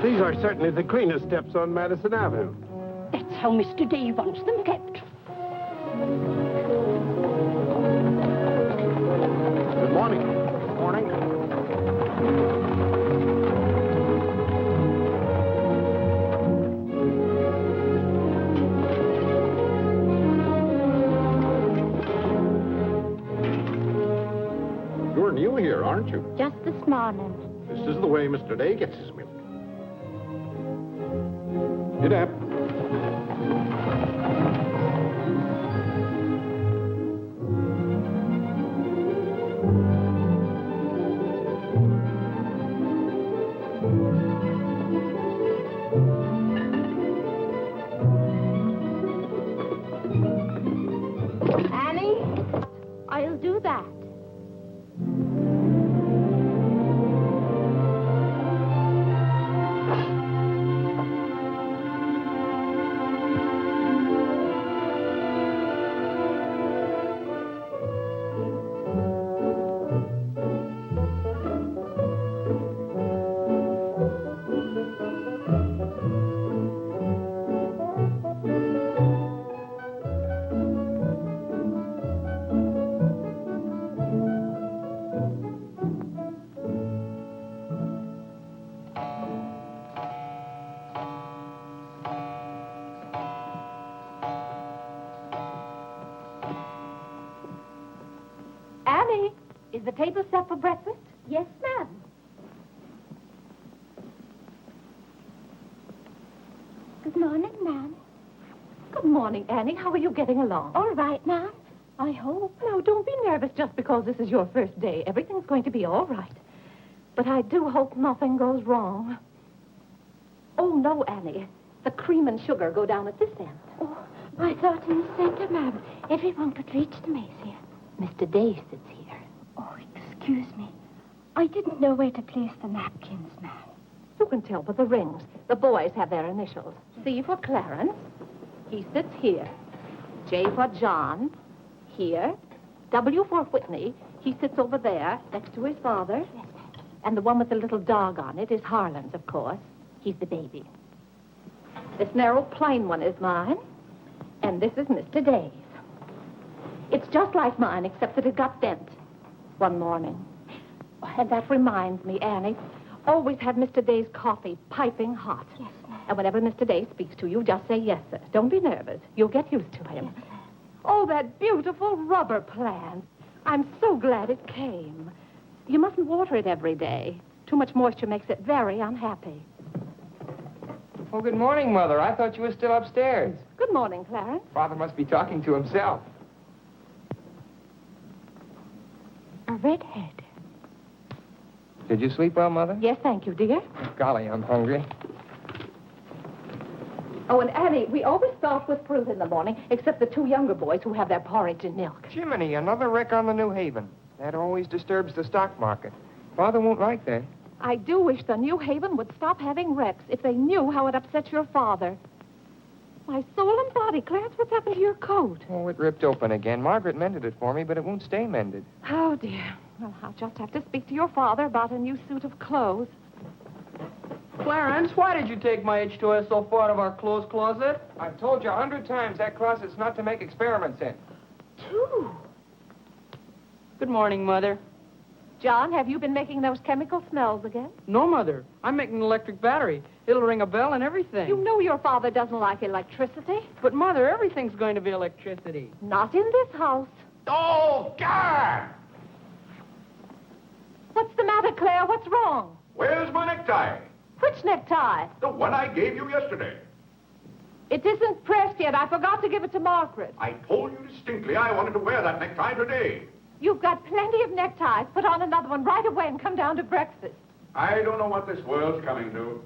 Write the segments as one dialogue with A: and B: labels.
A: These are certainly the cleanest steps on Madison Avenue.
B: That's how Mr. Dave wants them kept.
A: Good morning.
C: Morning.
A: You're new here, aren't you?
B: Just this morning.
A: This is the way Mr. Day gets his milk. Get up.
B: Annie, I'll do that. Annie, is the table set for breakfast? Yes, ma'am. Good morning, ma'am. Good morning, Annie. How are you getting along? All right, ma'am. I hope. No, don't be nervous just because this is your first day. Everything's going to be all right. But I do hope nothing goes wrong. Oh, no, Annie. The cream and sugar go down at this end. Oh, I thought in the center, ma'am. Everyone could reach the mace here. Mr. Day sits here. Oh, excuse me. I didn't know where to place the napkins, ma'am. You can tell by the rings. The boys have their initials. C for Clarence. He sits here. J for John. Here. W for Whitney. He sits over there, next to his father. Yes, ma'am. And the one with the little dog on it is Harlan's, of course. He's the baby. This narrow, plain one is mine. And this is Mr. Day's. It's just like mine, except that it got bent one morning. Oh, and that reminds me, Annie, always have Mr. Day's coffee piping hot. Yes, ma'am. And whenever Mr. Day speaks to you, just say yes, sir. Don't be nervous. You'll get used to him. Yes, ma'am. Oh, that beautiful rubber plant. I'm so glad it came. You mustn't water it every day. Too much moisture makes it very unhappy.
C: Oh, good morning, Mother. I thought you were still upstairs.
B: Good morning, Clarence.
C: Father must be talking to himself.
B: A redhead.
C: Did you sleep well, Mother?
B: Yes, thank you, dear.
C: Golly, I'm hungry.
B: Oh, and Annie, we always start with fruit in the morning, except the two younger boys who have their porridge and milk.
C: Jiminy, another wreck on the New Haven. That always disturbs the stock market. Father won't like that.
B: I do wish the New Haven would stop having wrecks if they knew how it upsets your father. My soul and body, Clarence, what's happened to your coat?
C: Oh, it ripped open again. Margaret mended it for me, but it won't stay mended.
B: Oh, dear. Well, I'll just have to speak to your father about a new suit of clothes.
D: Clarence, why did you take my H2S so far out of our clothes closet?
C: I've told you 100 times that closet's not to make experiments in.
B: Two.
D: Good morning, Mother.
B: John, have you been making those chemical smells again?
D: No, Mother. I'm making an electric battery. It'll ring a bell and everything.
B: You know your father doesn't like electricity.
D: But, Mother, everything's going to be electricity.
B: Not in this house.
E: Oh, God!
B: What's the matter, Claire? What's wrong?
E: Where's my necktie?
B: Which necktie?
E: The one I gave you yesterday.
B: It isn't pressed yet. I forgot to give it to Margaret.
E: I told you distinctly I wanted to wear that necktie today.
B: You've got plenty of neckties. Put on another one right away and come down to breakfast.
E: I don't know what this world's coming to.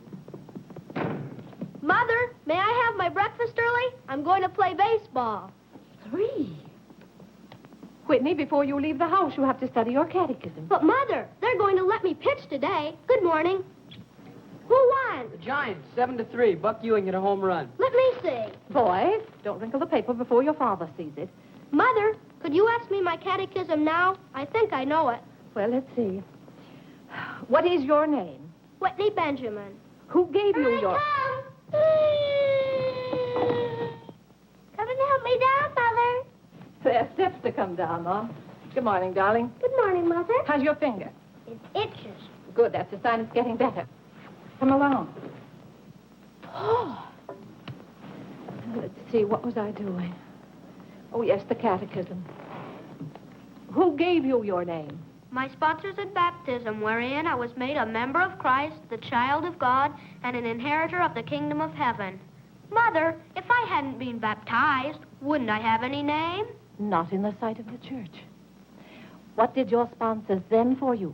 F: Mother, may I have my breakfast early? I'm going to play baseball.
B: 3. Whitney, before you leave the house, you have to study your catechism.
F: But, Mother, they're going to let me pitch today. Good morning. Who won?
D: The Giants, 7-3. Buck Ewing hit a home run.
F: Let me see.
B: Boys, don't wrinkle the paper before your father sees it.
F: Mother, could you ask me my catechism now? I think I know it.
B: Well, let's see. What is your name?
F: Whitney Benjamin.
B: Who gave you your...
F: Come and help me down, Mother.
B: There are steps to come down, Mom. Good morning, darling.
F: Good morning, Mother.
B: How's your finger?
F: It itches.
B: Good, that's a sign it's getting better. Come along. Oh. Let's see, what was I doing? Oh, yes, the catechism. Who gave you your name?
F: My sponsors in baptism, wherein I was made a member of Christ, the child of God, and an inheritor of the kingdom of heaven. Mother, if I hadn't been baptized, wouldn't I have any name?
B: Not in the sight of the church. What did your sponsors then for you?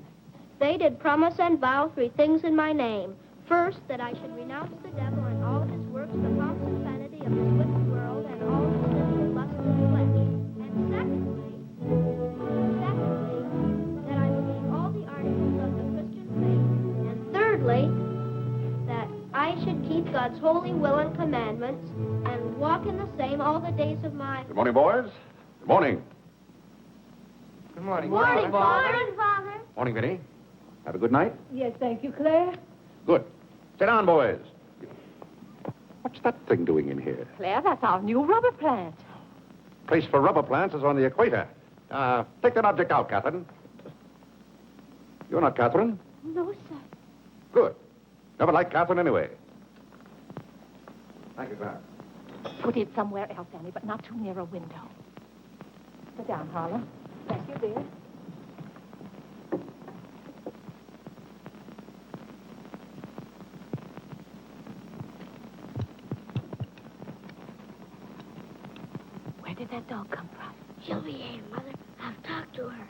F: They did promise and vow 3 things in my name. First, that I should renounce the devil and all his works, the pomps and vanity of this wicked world, and all the sinful lusts of the flesh. And secondly, that I would keep all the articles of the Christian faith. And thirdly, that I should keep God's holy will and commandments and walk in the same all the days of my...
E: Good morning, boys. Good morning.
C: Good morning.
F: Morning,
C: Father.
F: Father.
E: Morning, Vinny. Have a good night?
B: Yes, thank you, Claire.
E: Good. Sit down, boys. What's that thing doing in here?
B: Claire, that's our new rubber plant.
E: Place for rubber plants is on the equator. Take that object out, Catherine. You're not Catherine?
F: No, sir.
E: Good. Never liked Catherine anyway. Thank you, Clarence.
B: Put it somewhere else, Annie, but not too near a window. Sit down, Harlan. Thank you, dear. Where did that dog come from?
F: She'll be here, Mother. I've talked to her.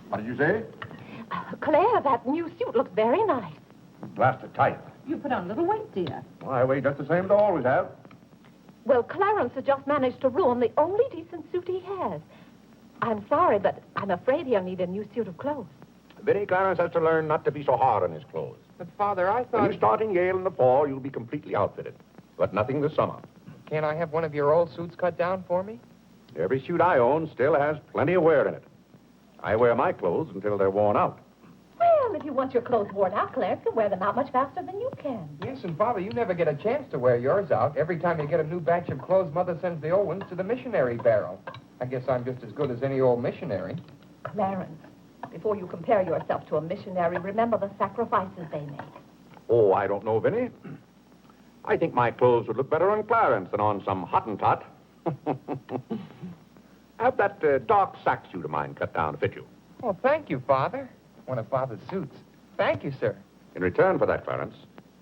E: What did you say?
B: Claire, that new suit looks very nice.
E: Blasted tight.
B: You put on a little weight, dear.
E: Well, I weigh just the same as I always have.
B: Well, Clarence has just managed to ruin the only decent suit he has. I'm sorry, but I'm afraid he'll need a new suit of clothes.
E: Vinny, Clarence has to learn not to be so hard on his clothes.
C: But, Father, I
E: When
C: thought...
E: you start in Yale in the fall, you'll be completely outfitted. But nothing this summer.
C: Can't I have one of your old suits cut down for me?
E: Every suit I own still has plenty of wear in it. I wear my clothes until they're worn out.
B: Well, if you want your clothes worn out, Claire, you can wear them out much faster than you can.
C: Yes, and, Father, you never get a chance to wear yours out. Every time you get a new batch of clothes, Mother sends the old ones to the missionary barrel. I guess I'm just as good as any old missionary.
B: Clarence, before you compare yourself to a missionary, remember the sacrifices they make.
E: Oh, I don't know, Vinny. I think my clothes would look better on Clarence than on some Hottentot. Have that dark sack suit of mine cut down to fit you.
C: Oh, thank you, Father. One of Father's suits. Thank you, sir.
E: In return for that, Clarence,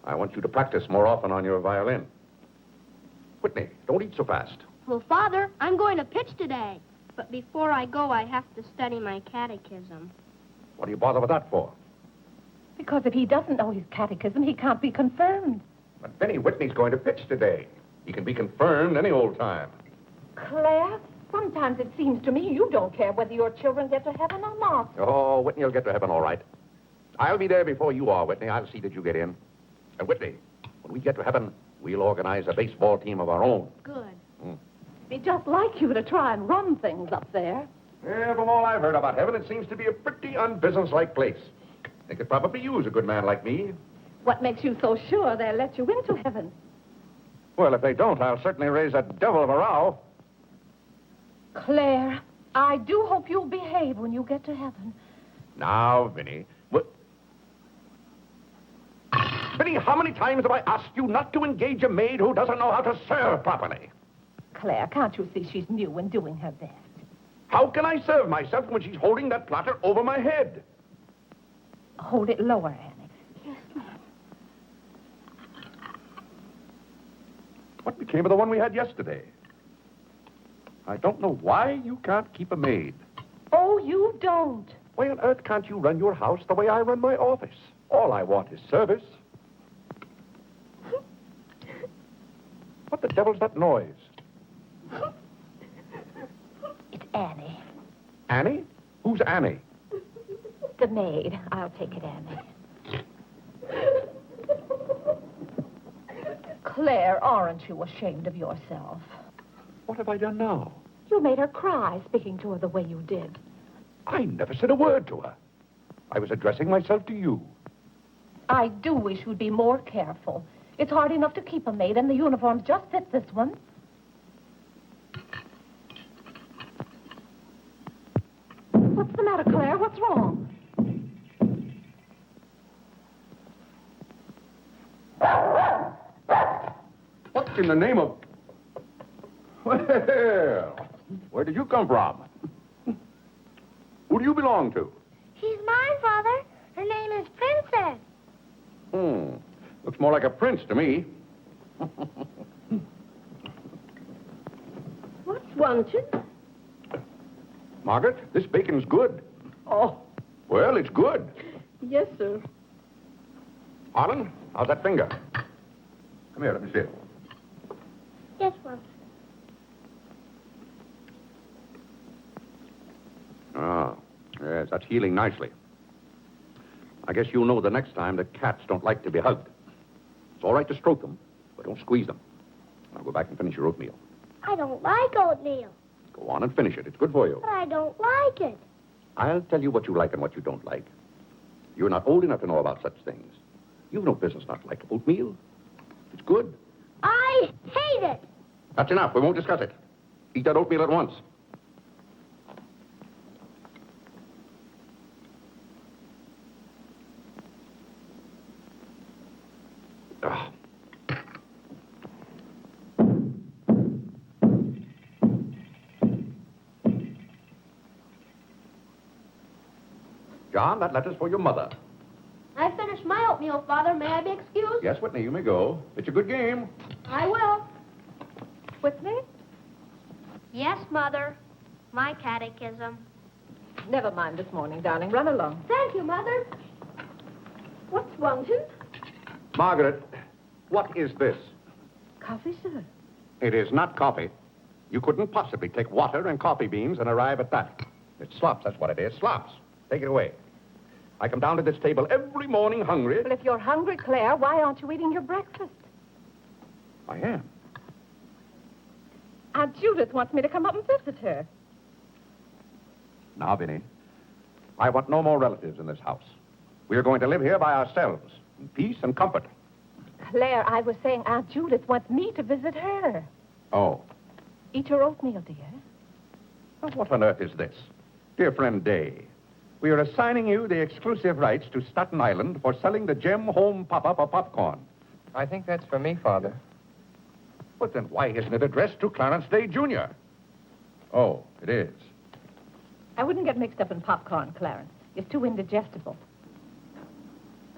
E: I want you to practice more often on your violin. Whitney, don't eat so fast.
F: Well, Father, I'm going to pitch today. But before I go, I have to study my catechism.
E: What do you bother with that for?
B: Because if he doesn't know his catechism, he can't be confirmed.
E: But Vinny, Whitney's going to pitch today. He can be confirmed any old time.
B: Claire, sometimes it seems to me you don't care whether your children get to heaven or not.
E: Oh, Whitney will get to heaven all right. I'll be there before you are, Whitney. I'll see that you get in. And Whitney, when we get to heaven, we'll organize a baseball team of our own.
F: Good.
B: It'd be just like you to try and run things up there.
E: Yeah, from all I've heard about heaven, it seems to be a pretty unbusinesslike place. They could probably use a good man like me.
B: What makes you so sure they'll let you into heaven?
E: Well, if they don't, I'll certainly raise a devil of a row.
B: Claire, I do hope you'll behave when you get to heaven.
E: Now, Vinny. Vinny, how many times have I asked you not to engage a maid who doesn't know how to serve properly?
B: Claire, can't you see she's new and doing her best?
E: How can I serve myself when she's holding that platter over my head?
B: Hold it lower, Annie.
F: Yes, Mom.
E: What became of the one we had yesterday? I don't know why you can't keep a maid.
B: Oh, you don't.
E: Why on earth can't you run your house the way I run my office? All I want is service. What the devil's that noise?
B: It's Annie.
E: Annie? Who's Annie?
B: The maid. I'll take it, Annie. Claire, aren't you ashamed of yourself?
E: What have I done now?
B: You made her cry speaking to her the way you did.
E: I never said a word to her. I was addressing myself to you.
B: I do wish you'd be more careful. It's hard enough to keep a maid, and the uniforms just fit this one. What's the matter, Claire? What's wrong?
A: What in the name of... Well, where did you come from? Who do you belong to?
F: She's mine, Father. Her name is Princess.
A: Looks more like a prince to me.
B: What's wanted?
A: Margaret, this bacon's good.
B: Oh,
A: Well, it's good.
B: yes, sir.
A: Harlan, how's that finger? Come here, let me see it.
F: Yes, Father.
A: Ah, yes, that's healing nicely. I guess you'll know the next time that cats don't like to be hugged. It's all right to stroke them, but don't squeeze them. Now go back and finish your oatmeal.
F: I don't like oatmeal,
A: Go on and finish it. It's good for you.
F: but I don't like it.
A: I'll tell you what you like and what you don't like. You're not old enough to know about such things. You've no business not to like oatmeal. It's good.
F: I hate it.
A: That's enough. We won't discuss it. Eat that oatmeal at once. Ah. John, that letter's for your mother.
F: I finished my oatmeal, Father. May I be excused?
A: Yes, Whitney, you may go. It's a good game.
F: I will.
B: Whitney?
F: Yes, Mother. My catechism.
B: Never mind this morning, darling. Run along.
F: Thank you, Mother.
B: What's wanted?
A: Margaret, what is this?
B: Coffee, sir.
A: It is not coffee. You couldn't possibly take water and coffee beans and arrive at that. It's slops, that's what it is. Slops. Take it away. I come down to this table every morning hungry.
B: Well, if you're hungry, Claire, why aren't you eating your breakfast?
A: I am.
B: Aunt Judith wants me to come up and visit her.
A: Now, Vinny, I want no more relatives in this house. We are going to live here by ourselves, in peace and comfort.
B: Claire, I was saying Aunt Judith wants me to visit her.
A: Oh.
B: Eat your oatmeal, dear.
A: Well, what on earth is this? Dear friend Day, we are assigning you the exclusive rights to Staten Island for selling the Gem Home Pop-Up of popcorn.
C: I think that's for me, Father.
A: But then why isn't it addressed to Clarence Day, Jr.? Oh, it is.
B: I wouldn't get mixed up in popcorn, Clarence. It's too indigestible.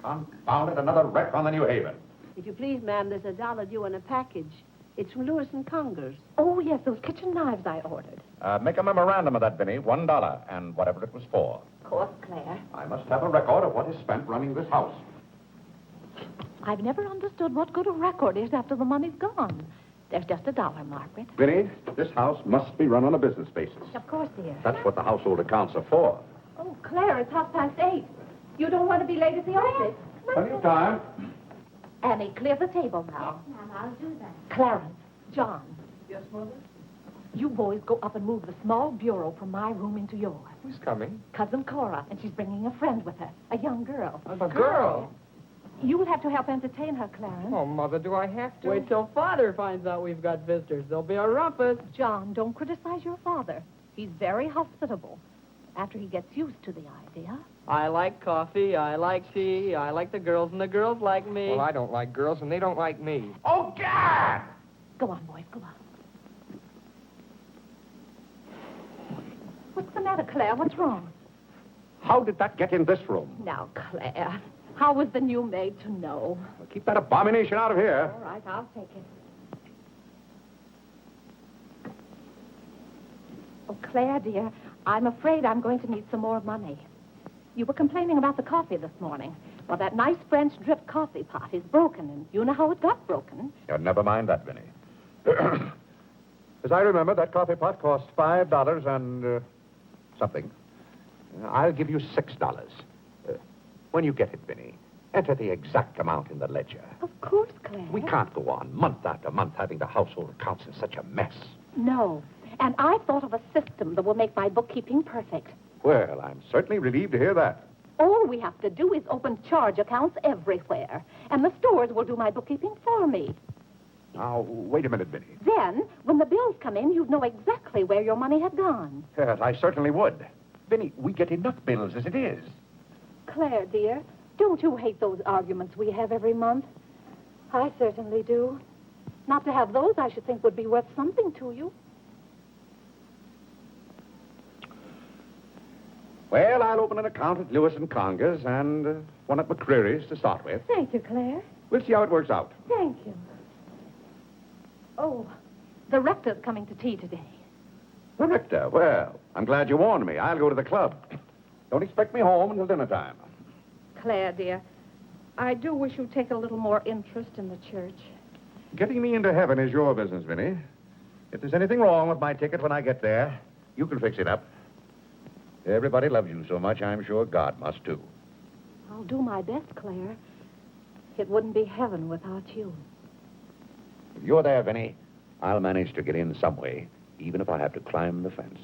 A: Confound it, another wreck on the New Haven.
G: If you please, ma'am, there's $1 due in a package. It's from Lewis and Conger's.
B: Oh, yes, those kitchen knives I ordered.
A: Make a memorandum of that, Vinny. $1, and whatever it was for.
B: Of course, Claire.
A: I must have a record of what is spent running this house.
B: I've never understood what good a record is after the money's gone. There's just $1, Margaret.
A: Vinny, this house must be run on a business basis.
B: Of course, dear.
A: That's what the household accounts are for.
B: Oh, Claire, it's 8:30. You don't want to be late at the office.
A: Plenty of time.
B: Annie, clear the table now.
F: Yes, ma'am, I'll do that.
B: Clarence, John,
D: Yes, Mother?
B: you boys go up and move the small bureau from my room into yours.
C: Who's coming?
B: Cousin Cora, and she's bringing a friend with her, a young girl.
C: A girl?
B: You will have to help entertain her, Clarence.
C: Oh, Mother, do I have to?
D: Wait till Father finds out we've got visitors. There'll be a rumpus.
B: John, don't criticize your father. He's very hospitable. After he gets used to the idea.
D: I like coffee, I like tea, I like the girls, and the girls like me.
C: Well, I don't like girls, and they don't like me.
A: Oh, God!
B: Go on, boys, go on. What's the matter, Claire? What's wrong?
A: How did that get in this room?
B: Now, Claire, how was the new maid to know?
A: Well, keep that abomination out of here.
B: All right, I'll take it. Oh, Claire, dear, I'm afraid I'm going to need some more money. You were complaining about the coffee this morning. Well, that nice French drip coffee pot is broken, and you know how it got broken.
A: Yeah, never mind that, Vinny. As I remember, that coffee pot cost $5 and something. I'll give you $6. When you get it, Vinny, enter the exact amount in the ledger.
B: Of course, Claire.
A: We can't go on month after month having the household accounts in such a mess.
B: No. And I thought of a system that will make my bookkeeping perfect.
A: Well, I'm certainly relieved to hear that.
B: All we have to do is open charge accounts everywhere, and the stores will do my bookkeeping for me.
A: Now, wait a minute, Vinny.
B: Then, when the bills come in, you'd know exactly where your money had gone.
A: Yes, I certainly would. Vinny, we get enough bills as it is.
B: Claire, dear, don't you hate those arguments we have every month? I certainly do. Not to have those, I should think, would be worth something to you.
A: Well, I'll open an account at Lewis and Conger's and one at McCreary's to start with.
B: Thank you, Claire.
A: We'll see how it works out.
B: Thank you. Oh, the rector's coming to tea today.
A: The rector? Well, I'm glad you warned me. I'll go to the club. Don't expect me home until dinner time.
B: Claire, dear, I do wish you'd take a little more interest in the church.
A: Getting me into heaven is your business, Vinny. If there's anything wrong with my ticket when I get there, you can fix it up. Everybody loves you so much, I'm sure God must, too.
B: I'll do my best, Claire. It wouldn't be heaven without you.
A: If you're there, Vinny, I'll manage to get in some way, even if I have to climb the fence.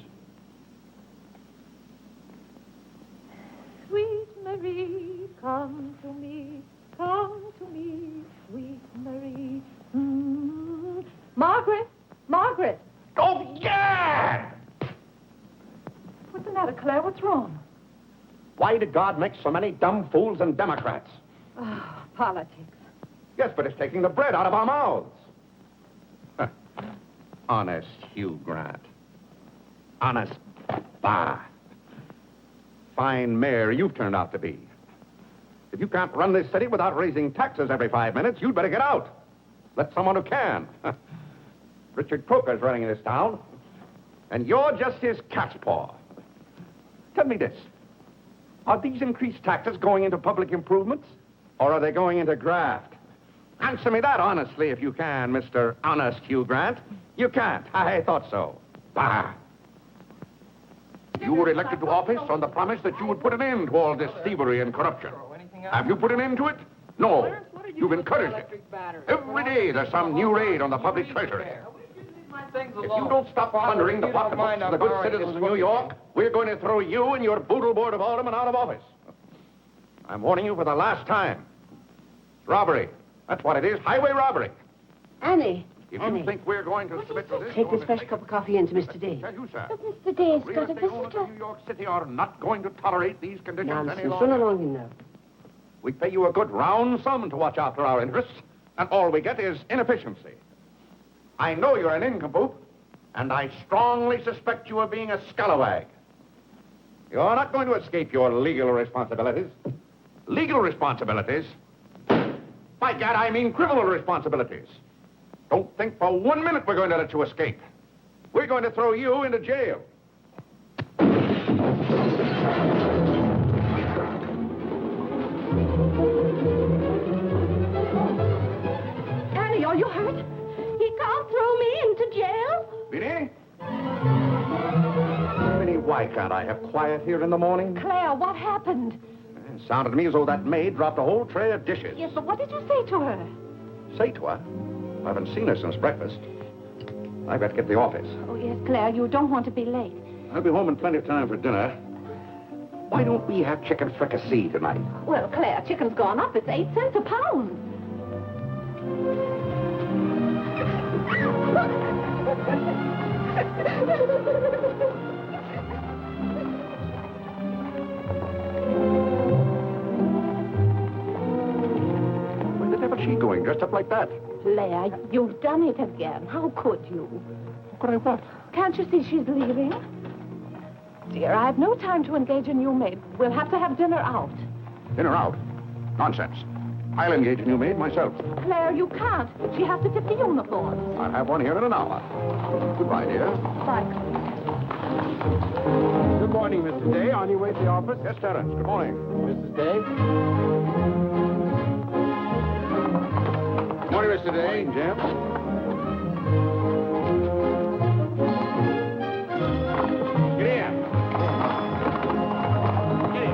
B: Sweet Marie, come to me, sweet Marie. Margaret! Margaret!
A: Oh, yeah!
B: What's the matter, Claire? What's wrong?
A: Why did God make so many dumb fools and Democrats?
B: Oh, politics.
A: Yes, but it's taking the bread out of our mouths. Honest Hugh Grant. Honest Bah. Fine mayor you've turned out to be. If you can't run this city without raising taxes every 5 minutes, you'd better get out. Let someone who can. Richard Croker's running this town, and you're just his cat's paw. Tell me this. Are these increased taxes going into public improvements, or are they going into graft? Answer me that honestly if you can, Mr. Honest Hugh Grant. You can't. I thought so. Bah. You were elected to office on the promise that you would put an end to all this thievery and corruption. Have you put an end to it? No. You've encouraged it. Every day there's some new raid on the public treasury. If you don't stop plundering the pocketbooks of the good citizens of New York, we're going to throw you and your boodle board of aldermen out of office. I'm warning you for the last time. It's robbery. That's what it is. Highway robbery.
G: Annie.
A: If
G: Annie.
A: you think we're going to submit to this...
G: Take this fresh cup of coffee in to Mr. Day.
A: Tell you, sir.
B: But Mr. Day's
A: We
B: got
A: as
B: a
A: the owners
B: visitor.
A: of New York City are not going to tolerate these conditions any
G: Nonsense.
A: longer.
G: Run along in now.
A: We pay you a good round sum to watch after our interests, and all we get is inefficiency. I know you're an nincompoop, and I strongly suspect you of being a scalawag. You're not going to escape your legal responsibilities. Legal responsibilities? By gad, I mean criminal responsibilities. Don't think for 1 minute we're going to let you escape. We're going to throw you into jail.
B: Annie, are you hurt? He can't throw me into jail.
A: Vinny? Vinny, why can't I have quiet here in the morning?
B: Claire, what happened?
A: It sounded to me as though that maid dropped a whole tray of dishes.
B: Yes, but what did you say to her?
A: Say to her? I haven't seen her since breakfast. I've got to get to the office.
B: Oh, yes, Claire, you don't want to be late.
A: I'll be home in plenty of time for dinner. Why don't we have chicken fricassee tonight?
B: Well, Claire, chicken's gone up. It's 8 cents a pound.
A: Where the devil's she going, dressed up like that?
B: Claire, you've done it again. How could you?
A: Could I what?
B: Can't you see she's leaving? Dear, I've no time to engage a new maid. We'll have to have dinner out.
A: Dinner out? Nonsense. I'll engage a new maid myself.
B: Claire, you can't. She has to fit the uniform.
A: I'll have one here in an hour. Goodbye, dear.
B: Bye.
H: Good morning, Mr. Day. On your way to the office?
A: Yes, Terence. Good morning.
H: Mrs. Day?
A: Good morning, Mr. Day. Jim. Get in. Get in.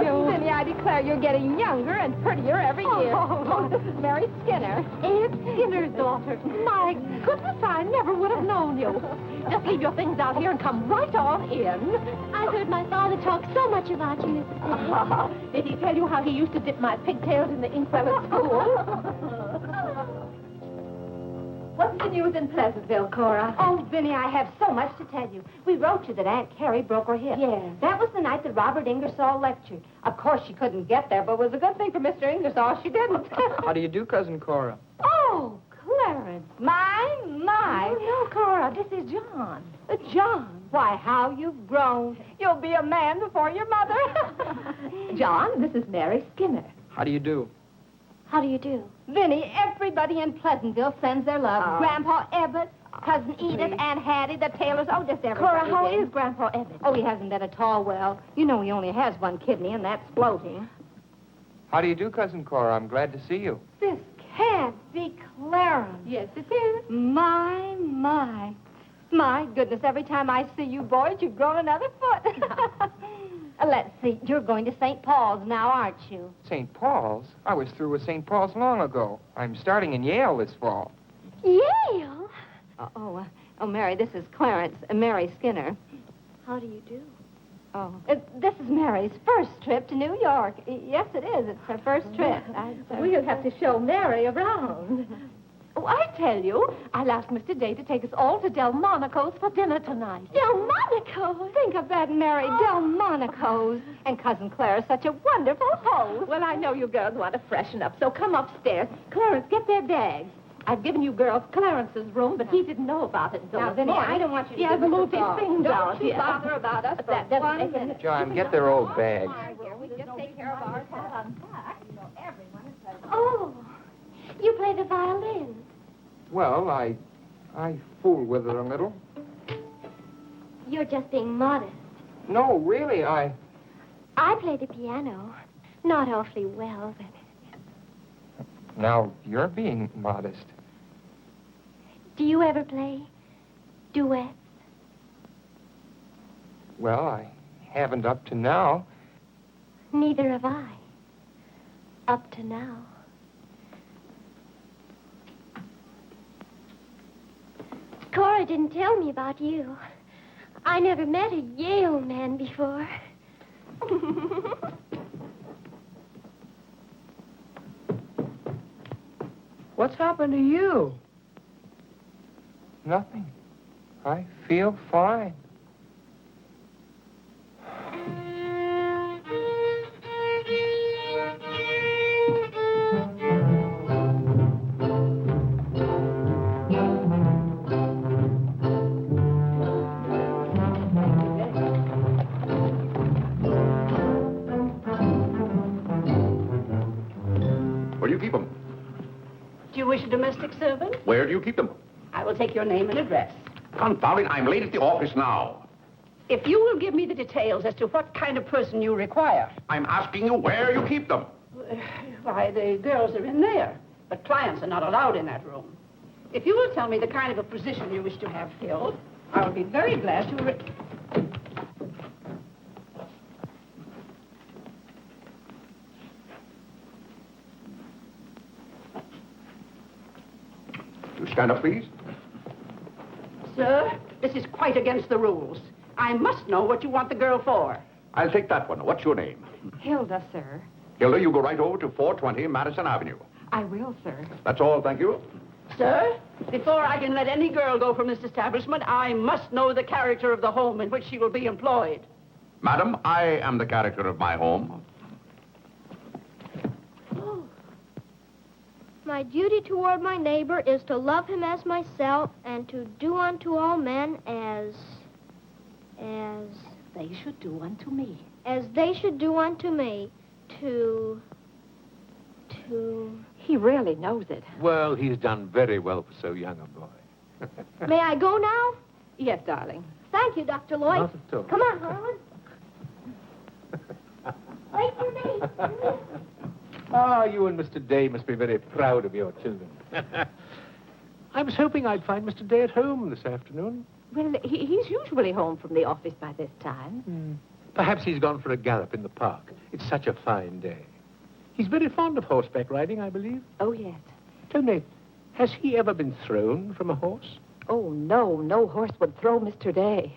B: you.
I: Vinny, I declare you're getting younger and prettier every year.
B: Oh,
I: This is Mary Skinner.
B: Ed Skinner's daughter. My goodness, I never would have known you. Just leave your things out here and come right on in.
F: I heard my father talk so much about you, Mrs.
B: Did he tell you how he used to dip my pigtails in the inkwell at school? What's the news in Pleasantville, Cora?
I: Oh, Vinny, I have so much to tell you. We wrote you that Aunt Carrie broke her hip.
B: Yeah.
I: That was the night that Robert Ingersoll lectured. Of course, she couldn't get there, but it was a good thing for Mr. Ingersoll she didn't.
C: How do you do, Cousin Cora?
I: Oh, Clarence. My.
B: Oh, no, Cora, this is John.
I: John, why, how you've grown. You'll be a man before your mother.
B: John, this is Mary Skinner.
C: How do you do?
F: How do you do?
I: Vinny, everybody in Pleasantville sends their love.
B: Oh.
I: Grandpa Ebbett, Cousin Edith, Aunt Hattie, the Taylors, oh, just everybody.
B: Cora, how
I: Vinny.
B: is Grandpa Evan?
I: Oh, he hasn't been at all well. You know he only has one kidney, and that's floating.
C: How do you do, Cousin Cora? I'm glad to see you.
I: This can't be Clarence.
B: Yes, it is.
I: My. My goodness, every time I see you boys, you've grown another foot. Let's see, you're going to St. Paul's now, aren't you?
C: St. Paul's? I was through with St. Paul's long ago. I'm starting in Yale this fall.
F: Yale?
I: Oh, Mary, this is Clarence, Mary Skinner.
F: How do you do?
I: Oh, this is Mary's first trip to New York. Yes, it is. It's her first trip.
B: We'll have to show Mary around. Oh, I tell you, I'll ask Mr. Day to take us all to Delmonico's for dinner tonight.
F: Delmonico's?
I: Think of that, Mary, Delmonico's. And Cousin Clara's such a wonderful host.
B: Well, I know you girls want to freshen up, so come upstairs. Clarence, get their bags. I've given you girls Clarence's room, but he didn't know about it until
I: Now,
B: this
I: Vinny,
B: morning.
I: I don't want you to
B: He hasn't moved his things out
I: Don't you
B: yet.
I: bother about us
B: But
I: for
B: that doesn't
I: 1
B: make any-
I: minute.
C: John, get their old bags.
I: We just take care of ours.
F: Oh, you play the violin.
C: Well, I fool with it a little.
F: You're just being modest.
C: No, really,
F: I play the piano. Not awfully well, but...
C: Now, you're being modest.
F: Do you ever play duets?
C: Well, I haven't up to now.
F: Neither have I. Up to now. Cora didn't tell me about you. I never met a Yale man before.
D: What's happened to you?
C: Nothing. I feel fine.
E: Where do you keep them?
G: Do you wish a domestic servant?
E: Where do you keep them?
G: I will take your name and address.
E: Confound it, I'm late at the office now.
G: If you will give me the details as to what kind of person you require.
E: I'm asking you where you keep them.
G: Why, the girls are in there, but clients are not allowed in that room. If you will tell me the kind of a position you wish to have filled, I will be very glad to...
E: You stand up, please.
G: Sir, this is quite against the rules. I must know what you want the girl for.
E: I'll take that one. What's your name?
I: Hilda, sir.
E: Hilda, you go right over to 420 Madison Avenue.
I: I will, sir.
E: That's all, thank you.
G: Sir, before I can let any girl go from this establishment, I must know the character of the home in which she will be employed.
E: Madam, I am the character of my home.
F: My duty toward my neighbor is to love him as myself and to do unto all men as
B: They should do unto me.
F: they should do unto me. To...
B: He really knows it.
A: Well, he's done very well for so young a boy.
F: May I go now?
B: Yes, darling.
F: Thank you, Dr. Lloyd.
A: Not at all.
F: Come on, Harlan. Wait for me.
A: Ah, you and Mr. Day must be very proud of your children. I was hoping I'd find Mr. Day at home this afternoon.
B: Well, he's usually home from the office by this time.
J: Perhaps he's gone for a gallop in the park. It's such a fine day. He's very fond of horseback riding, I believe.
B: Oh, yes.
J: Tell me, has he ever been thrown from a horse?
B: Oh, no. No horse would throw Mr. Day.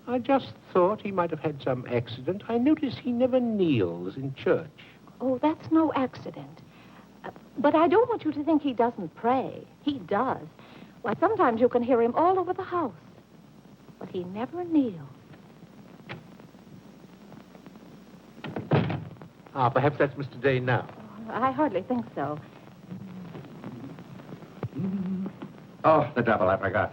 J: I just thought he might have had some accident. I notice he never kneels in church.
B: Oh, that's no accident. But I don't want you to think he doesn't pray. He does. Why, sometimes you can hear him all over the house. But he never kneels.
J: Ah, perhaps that's Mr. Day now.
B: I hardly think so.
E: Oh, the devil, I forgot.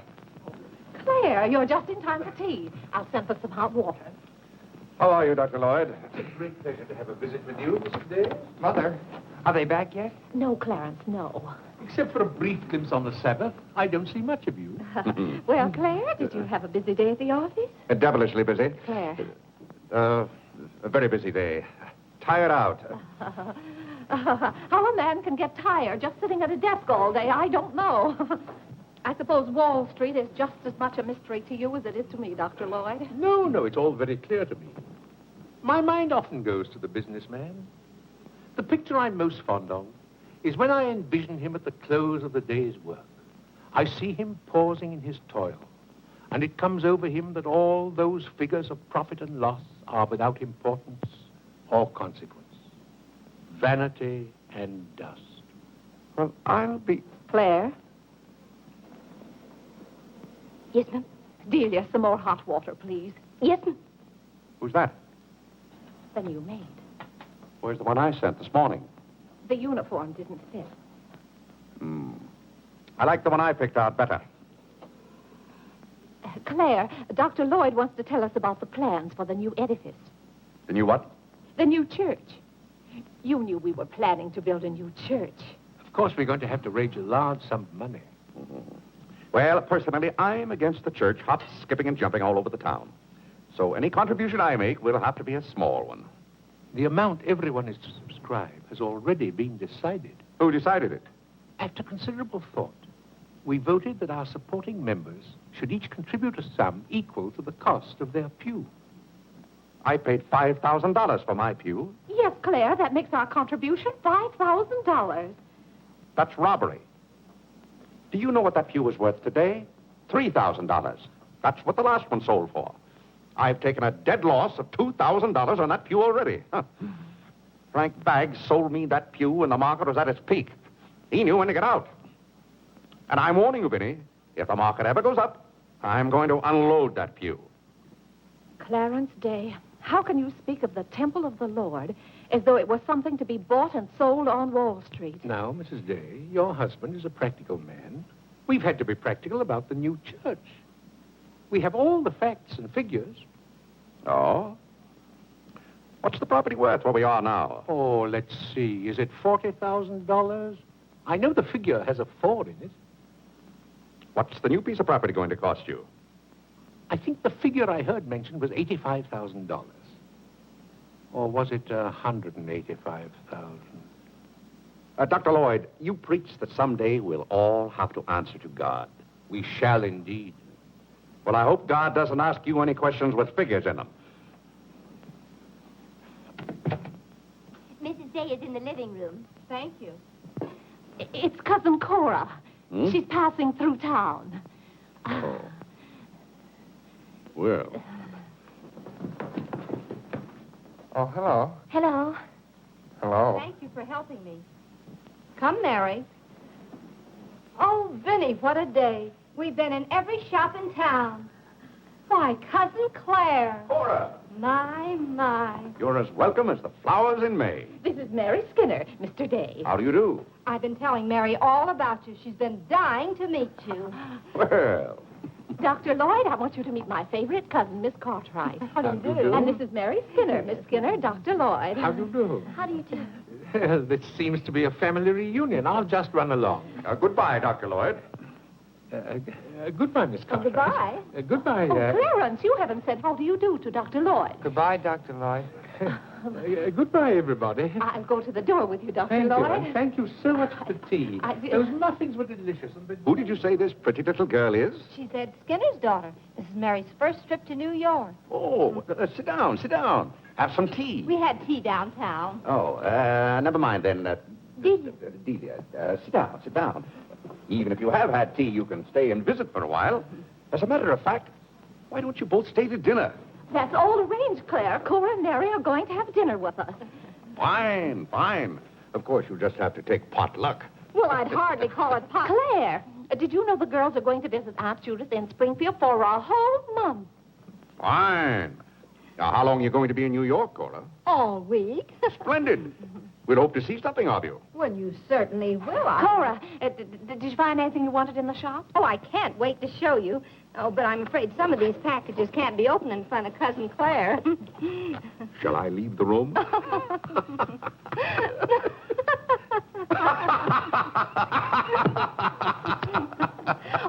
B: Claire, you're just in time for tea. I'll send for some hot water.
E: How are you, Dr. Lloyd?
J: It's a great pleasure to have a visit with you, Mr. Day.
C: Mother, are they back yet?
B: No, Clarence, no.
J: Except for a brief glimpse on the Sabbath, I don't see much of you.
B: Well, Claire, did you have a busy day at the office?
E: Devilishly busy.
B: Claire.
E: A very busy day. Tired out.
B: How a man can get tired just sitting at a desk all day, I don't know. I suppose Wall Street is just as much a mystery to you as it is to me, Dr. Lloyd.
J: No, it's all very clear to me. My mind often goes to the businessman. The picture I'm most fond of is when I envision him at the close of the day's work. I see him pausing in his toil, and it comes over him that all those figures of profit and loss are without importance or consequence. Vanity and dust.
E: Well, I'll be...
B: Claire? Yes, ma'am. Delia, some more hot water, please. Yes, ma'am.
E: Who's that?
B: The new maid.
E: Where's the one I sent this morning?
B: The uniform didn't fit.
E: I like the one I picked out better.
B: Claire, Dr. Lloyd wants to tell us about the plans for the new edifice.
E: The new what?
B: The new church. You knew we were planning to build a new church.
J: Of course, we're going to have to raise a large sum of money.
E: Well, personally, I'm against the church hopping, skipping, and jumping all over the town. So any contribution I make will have to be a small one.
J: The amount everyone is to subscribe has already been decided.
E: Who decided it?
J: After considerable thought, we voted that our supporting members should each contribute a sum equal to the cost of their pew.
E: I paid $5,000 for my pew.
B: Yes, Claire, that makes our contribution $5,000.
E: That's robbery. Do you know what that pew was worth today? $3,000. That's what the last one sold for. I've taken a dead loss of $2,000 on that pew already. Huh. Frank Baggs sold me that pew when the market was at its peak. He knew when to get out. And I'm warning you, Vinny, if the market ever goes up, I'm going to unload that pew.
B: Clarence Day, how can you speak of the temple of the Lord as though it was something to be bought and sold on Wall Street?
J: Now, Mrs. Day, your husband is a practical man. We've had to be practical about the new church. We have all the facts and figures.
E: Oh? What's the property worth where we are now?
J: Oh, let's see. Is it $40,000? I know the figure has a 4 in it.
E: What's the new piece of property going to cost you?
J: I think the figure I heard mentioned was $85,000. Or was it $185,000?
E: Dr. Lloyd, you preach that someday we'll all have to answer to God.
J: We shall indeed.
E: Well, I hope God doesn't ask you any questions with figures in them.
I: Mrs. Day is in the living room.
G: Thank you.
B: It's Cousin Cora. She's passing through town.
E: Oh. Well.
C: Oh, hello.
B: Hello.
C: Hello.
I: Thank you for helping me. Come, Mary. Oh, Vinny, what a day. We've been in every shop in town. Why, Cousin Claire.
E: Cora!
I: My.
E: You're as welcome as the flowers in May.
B: This is Mary Skinner, Mr. Day.
E: How do you do?
I: I've been telling Mary all about you. She's been dying to meet you.
E: Well.
B: Dr. Lloyd, I want you to meet my favorite cousin, Miss Cartwright.
I: How do you do?
B: And this is Mary Skinner. Miss Skinner, Dr. Lloyd.
J: How do you do?
I: How do you do?
J: Well, this seems to be a family reunion. I'll just run along.
E: Goodbye, Dr. Lloyd.
J: Goodbye, Miss Cartwright.
I: goodbye.
J: Goodbye.
B: Oh, Clarence, you haven't said how do you do to Dr. Lloyd.
C: Goodbye, Dr. Lloyd.
J: Goodbye, everybody.
B: I'll go to the door with you, Dr.
J: Thank you,
B: Lloyd.
J: and thank you so much for the tea. Those muffins were delicious. And
E: Who did you say this pretty little girl is?
I: She said Skinner's daughter. This is Mary's first trip to New York.
E: Oh, sit down, sit down. Have some tea.
I: We had tea downtown.
E: Oh, never mind then.
I: Delia.
E: Delia, sit down, sit down. Even if you have had tea, you can stay and visit for a while. As a matter of fact, why don't you both stay to dinner?
B: That's all arranged, Claire. Cora and Mary are going to have dinner with us.
E: Fine, fine. Of course, you just have to take potluck.
I: Well, I'd hardly call it pot.
B: Claire, did you know the girls are going to visit Aunt Judith in Springfield for a whole month?
E: Fine. Now, how long are you going to be in New York, Cora?
I: All week.
E: Splendid. We'd hope to see something of you.
I: Well, you certainly will.
B: Cora, did you find anything you wanted in the shop?
I: Oh, I can't wait to show you. Oh, but I'm afraid some of these packages can't be opened in front of Cousin Claire.
E: Shall I leave the room?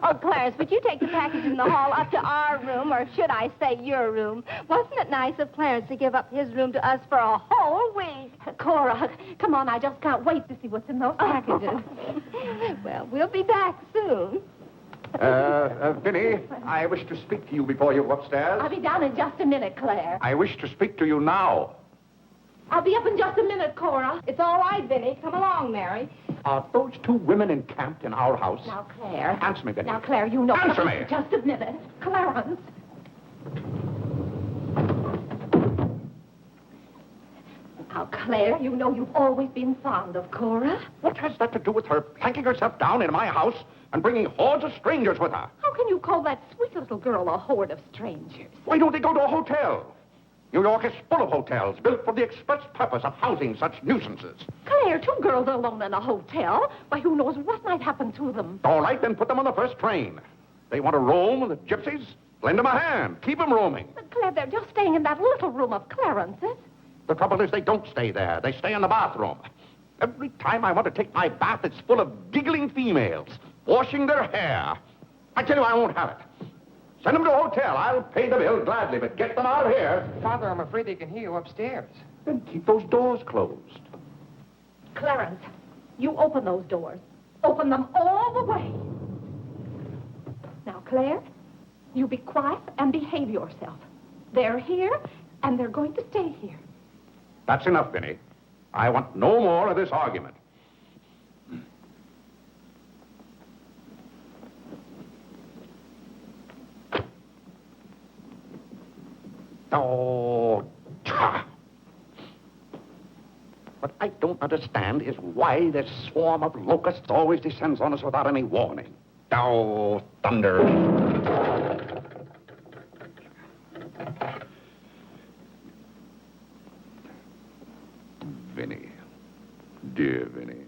I: Oh, Clarence, would you take the package in the hall up to our room, or should I say your room? Wasn't it nice of Clarence to give up his room to us for a whole week?
B: Cora, come on, I just can't wait to see what's in those packages.
I: Well, we'll be back soon.
E: Vinny, I wish to speak to you before you go upstairs.
B: I'll be down in just a minute, Claire.
E: I wish to speak to you now.
B: I'll be up in just a minute, Cora.
I: It's all right, Vinny. Come along, Mary.
E: Are those two women encamped in our house?
B: Now, Claire.
E: Answer me, Vinny.
B: Now, Claire, you know...
E: Answer me.
B: Just a minute. Clarence. Now, Claire, you know you've always been fond of Cora.
E: What has that to do with her planking herself down in my house and bringing hordes of strangers with her?
B: How can you call that sweet little girl a horde of strangers?
E: Why don't they go to a hotel? New York is full of hotels built for the express purpose of housing such nuisances.
B: Claire, two girls alone in a hotel? Why, who knows what might happen to them?
E: All right, then put them on the first train. They want to roam, the gypsies? Lend them a hand. Keep them roaming.
B: But, Claire, they're just staying in that little room of Clarence's.
E: The trouble is they don't stay there. They stay in the bathroom. Every time I want to take my bath, it's full of giggling females, washing their hair. I tell you, I won't have it. Send them to a hotel. I'll pay the bill gladly, but get them out of here.
C: Father, I'm afraid they can hear you upstairs.
E: Then keep those doors closed.
B: Clarence, you open those doors. Open them all the way. Now, Claire, you be quiet and behave yourself. They're here, and they're going to stay here.
E: That's enough, Vinny. I want no more of this argument. Oh, what I don't understand is why this swarm of locusts always descends on us without any warning. Oh, thunder. Vinny. Dear Vinny.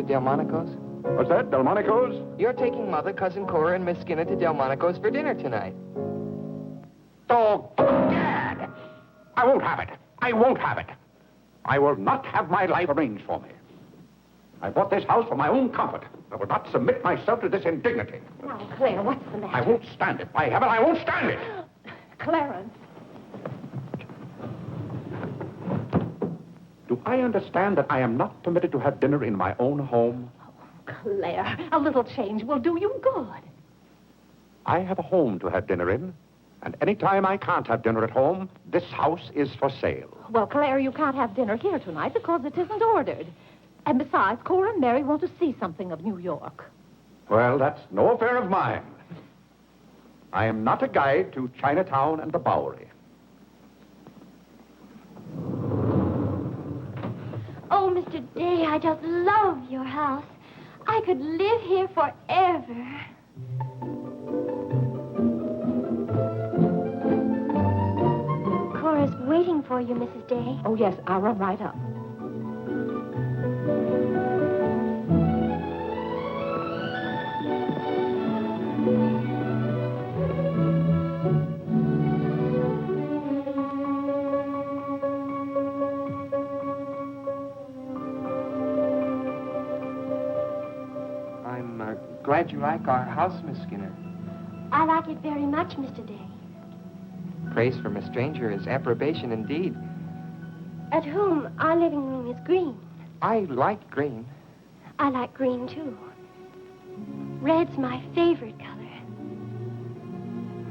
C: Delmonico's?
E: What's that, Delmonico's?
C: You're taking Mother, Cousin Cora, and Miss Skinner to Delmonico's for dinner tonight.
E: Oh, Gad! I won't have it. I won't have it. I will not have my life arranged for me. I bought this house for my own comfort. I will not submit myself to this indignity.
B: Now, Claire, what's the matter?
E: I won't stand it. By heaven, I won't stand it.
B: Clarence.
E: Do I understand that I am not permitted to have dinner in my own home?
B: Oh, Claire, a little change will do you good.
E: I have a home to have dinner in, and any time I can't have dinner at home, this house is for sale.
B: Well, Claire, you can't have dinner here tonight because it isn't ordered. And besides, Cora and Mary want to see something of New York.
E: Well, that's no affair of mine. I am not a guide to Chinatown and the Bowery.
I: Oh, Mr. Day, I just love your house. I could live here forever. Cora's waiting for you, Mrs. Day.
B: Oh, yes, I'll run right up.
C: I'm glad you like our house, Miss Skinner.
I: I like it very much, Mr. Day.
C: Praise from a stranger is approbation indeed.
I: At home, our living room is green.
C: I like green.
I: I like green, too. Red's my favorite color.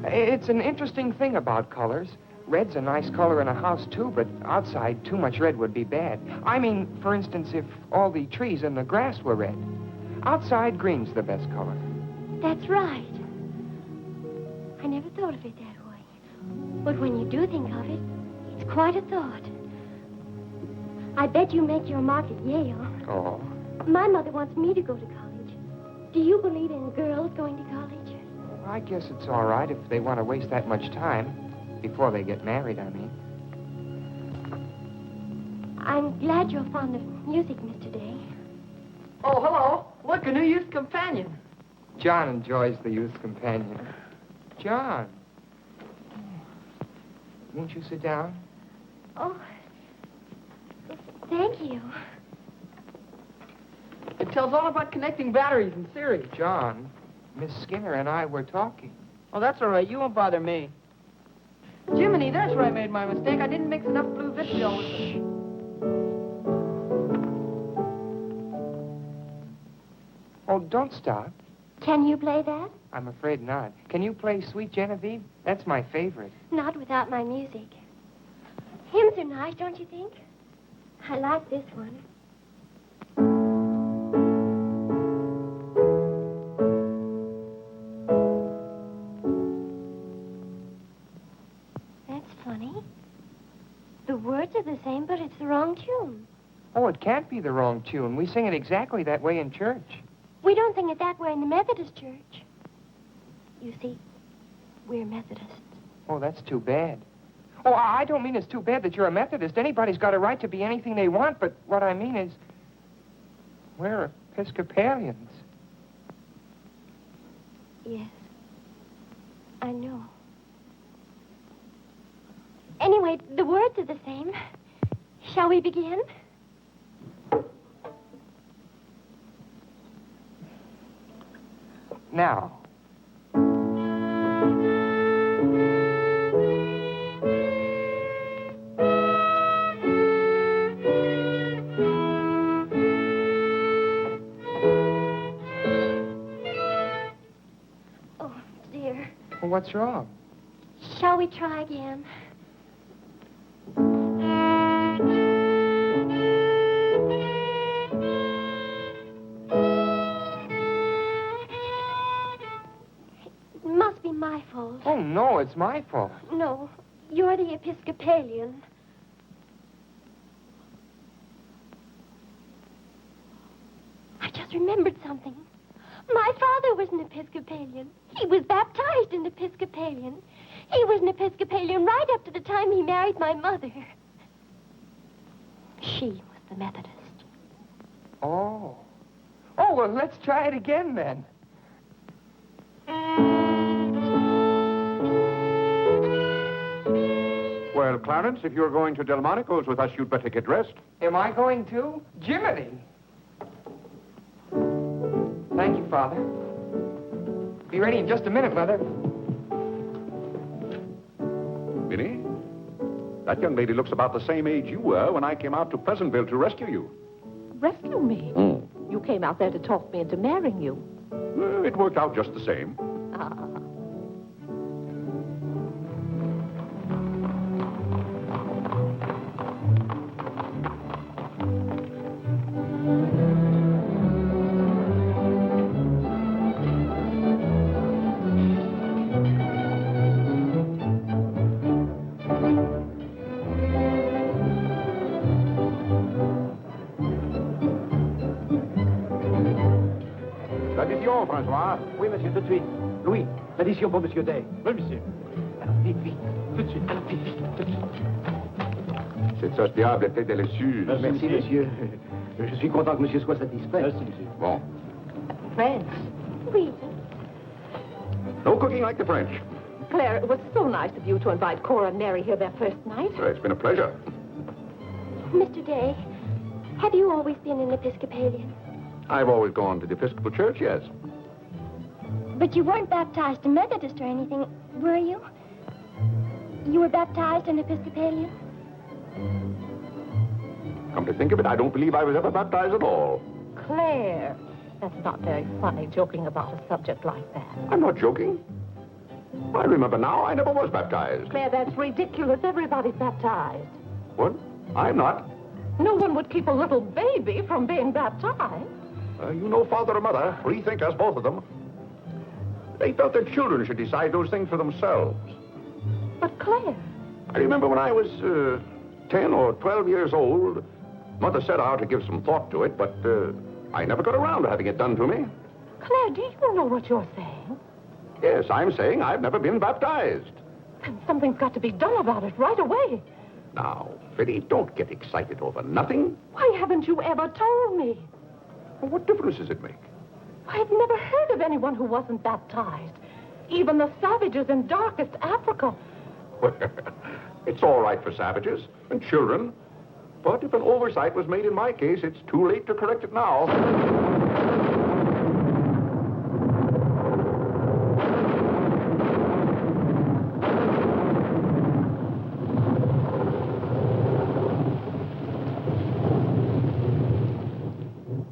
C: It's an interesting thing about colors. Red's a nice color in a house, too, but outside, too much red would be bad. I mean, for instance, if all the trees and the grass were red. Outside, green's the best color.
I: That's right. I never thought of it that way. But when you do think of it, it's quite a thought. I bet you make your mark at Yale.
C: Oh.
I: My mother wants me to go to college. Do you believe in girls going to college?
C: I guess it's all right if they want to waste that much time. Before they get married, I mean.
I: I'm glad you're fond of music, Mr. Day.
D: Oh, hello. Look, a new youth companion.
C: John enjoys the youth companion. John. Won't you sit down?
I: Oh, thank you.
D: It tells all about connecting batteries in series.
C: John, Miss Skinner and I were talking.
D: Oh, that's all right. You won't bother me. Jiminy, there's where I made my mistake. I didn't mix enough blue vitriol with it.
C: Oh, don't stop.
I: Can you play that?
C: I'm afraid not. Can you play Sweet Genevieve? That's my favorite.
I: Not without my music. Hymns are nice, don't you think? I like this one. That's funny. The words are the same, but it's the wrong tune.
C: Oh, it can't be the wrong tune. We sing it exactly that way in church.
I: We don't sing it that way in the Methodist church. You see, we're Methodists.
C: Oh, that's too bad. Oh, I don't mean it's too bad that you're a Methodist. Anybody's got a right to be anything they want, but what I mean is we're Episcopalians.
I: Yes, I know. Anyway, the words are the same. Shall we begin?
C: Now.
I: Oh, dear.
C: Well, what's wrong?
I: Shall we try again? It must be my fault.
C: Oh, no, it's my fault.
I: No, you're the Episcopalian. I just remembered something. My father was an Episcopalian. He was baptized an Episcopalian. He was an Episcopalian right up to the time he married my mother. She was the Methodist.
C: Oh. Oh, well, let's try it again then.
E: Well, Clarence, if you're going to Delmonico's with us, you'd better get dressed.
C: Am I going to? Jiminy. Thank you, Father. Be ready in just a minute, Mother.
E: Minnie, that young lady looks about the same age you were when I came out to Pleasantville to rescue you.
B: Rescue me? You came out there to talk me into marrying you.
E: It worked out just the same.
B: Ah.
E: François.
H: Oui, monsieur, tout de suite. Louis, l'addition pour monsieur Day. Oui, monsieur. Alors, vite, vite. Tout de suite. Alors, vite, vite, tout de suite.
E: Cette sauce diable était délicieuse.
H: Merci, monsieur. Je suis content que monsieur soit satisfait. Merci, monsieur.
E: Bon.
B: French.
I: Oui.
E: No cooking like the French.
B: Claire, it was so nice of you to invite Cora and Mary here their first night.
E: It's been a pleasure.
I: Mr. Day, have you always been an Episcopalian?
E: I've always gone to the Episcopal Church, yes.
I: But you weren't baptized a Methodist or anything, were you? You were baptized an Episcopalian?
E: Come to think of it, I don't believe I was ever baptized at all.
B: Claire, that's not very funny, joking about a subject like that.
E: I'm not joking. I remember now, I never was baptized.
B: Claire, that's ridiculous. Everybody's baptized.
E: What? I'm not.
B: No one would keep a little baby from being baptized.
E: You know father or mother, free thinkers, both of them. They felt their children should decide those things for themselves.
B: But Claire...
E: I remember when I was 10 or 12 years old, Mother set out to give some thought to it, but I never got around to having it done to me.
B: Claire, do you know what you're saying?
E: Yes, I'm saying I've never been baptized.
B: Then something's got to be done about it right away.
E: Now, Fiddy, don't get excited over nothing.
B: Why haven't you ever told me?
E: Well, what difference does it make?
B: I've never heard of anyone who wasn't baptized. Even the savages in darkest Africa.
E: It's all right for savages and children. But if an oversight was made in my case, it's too late to correct it now.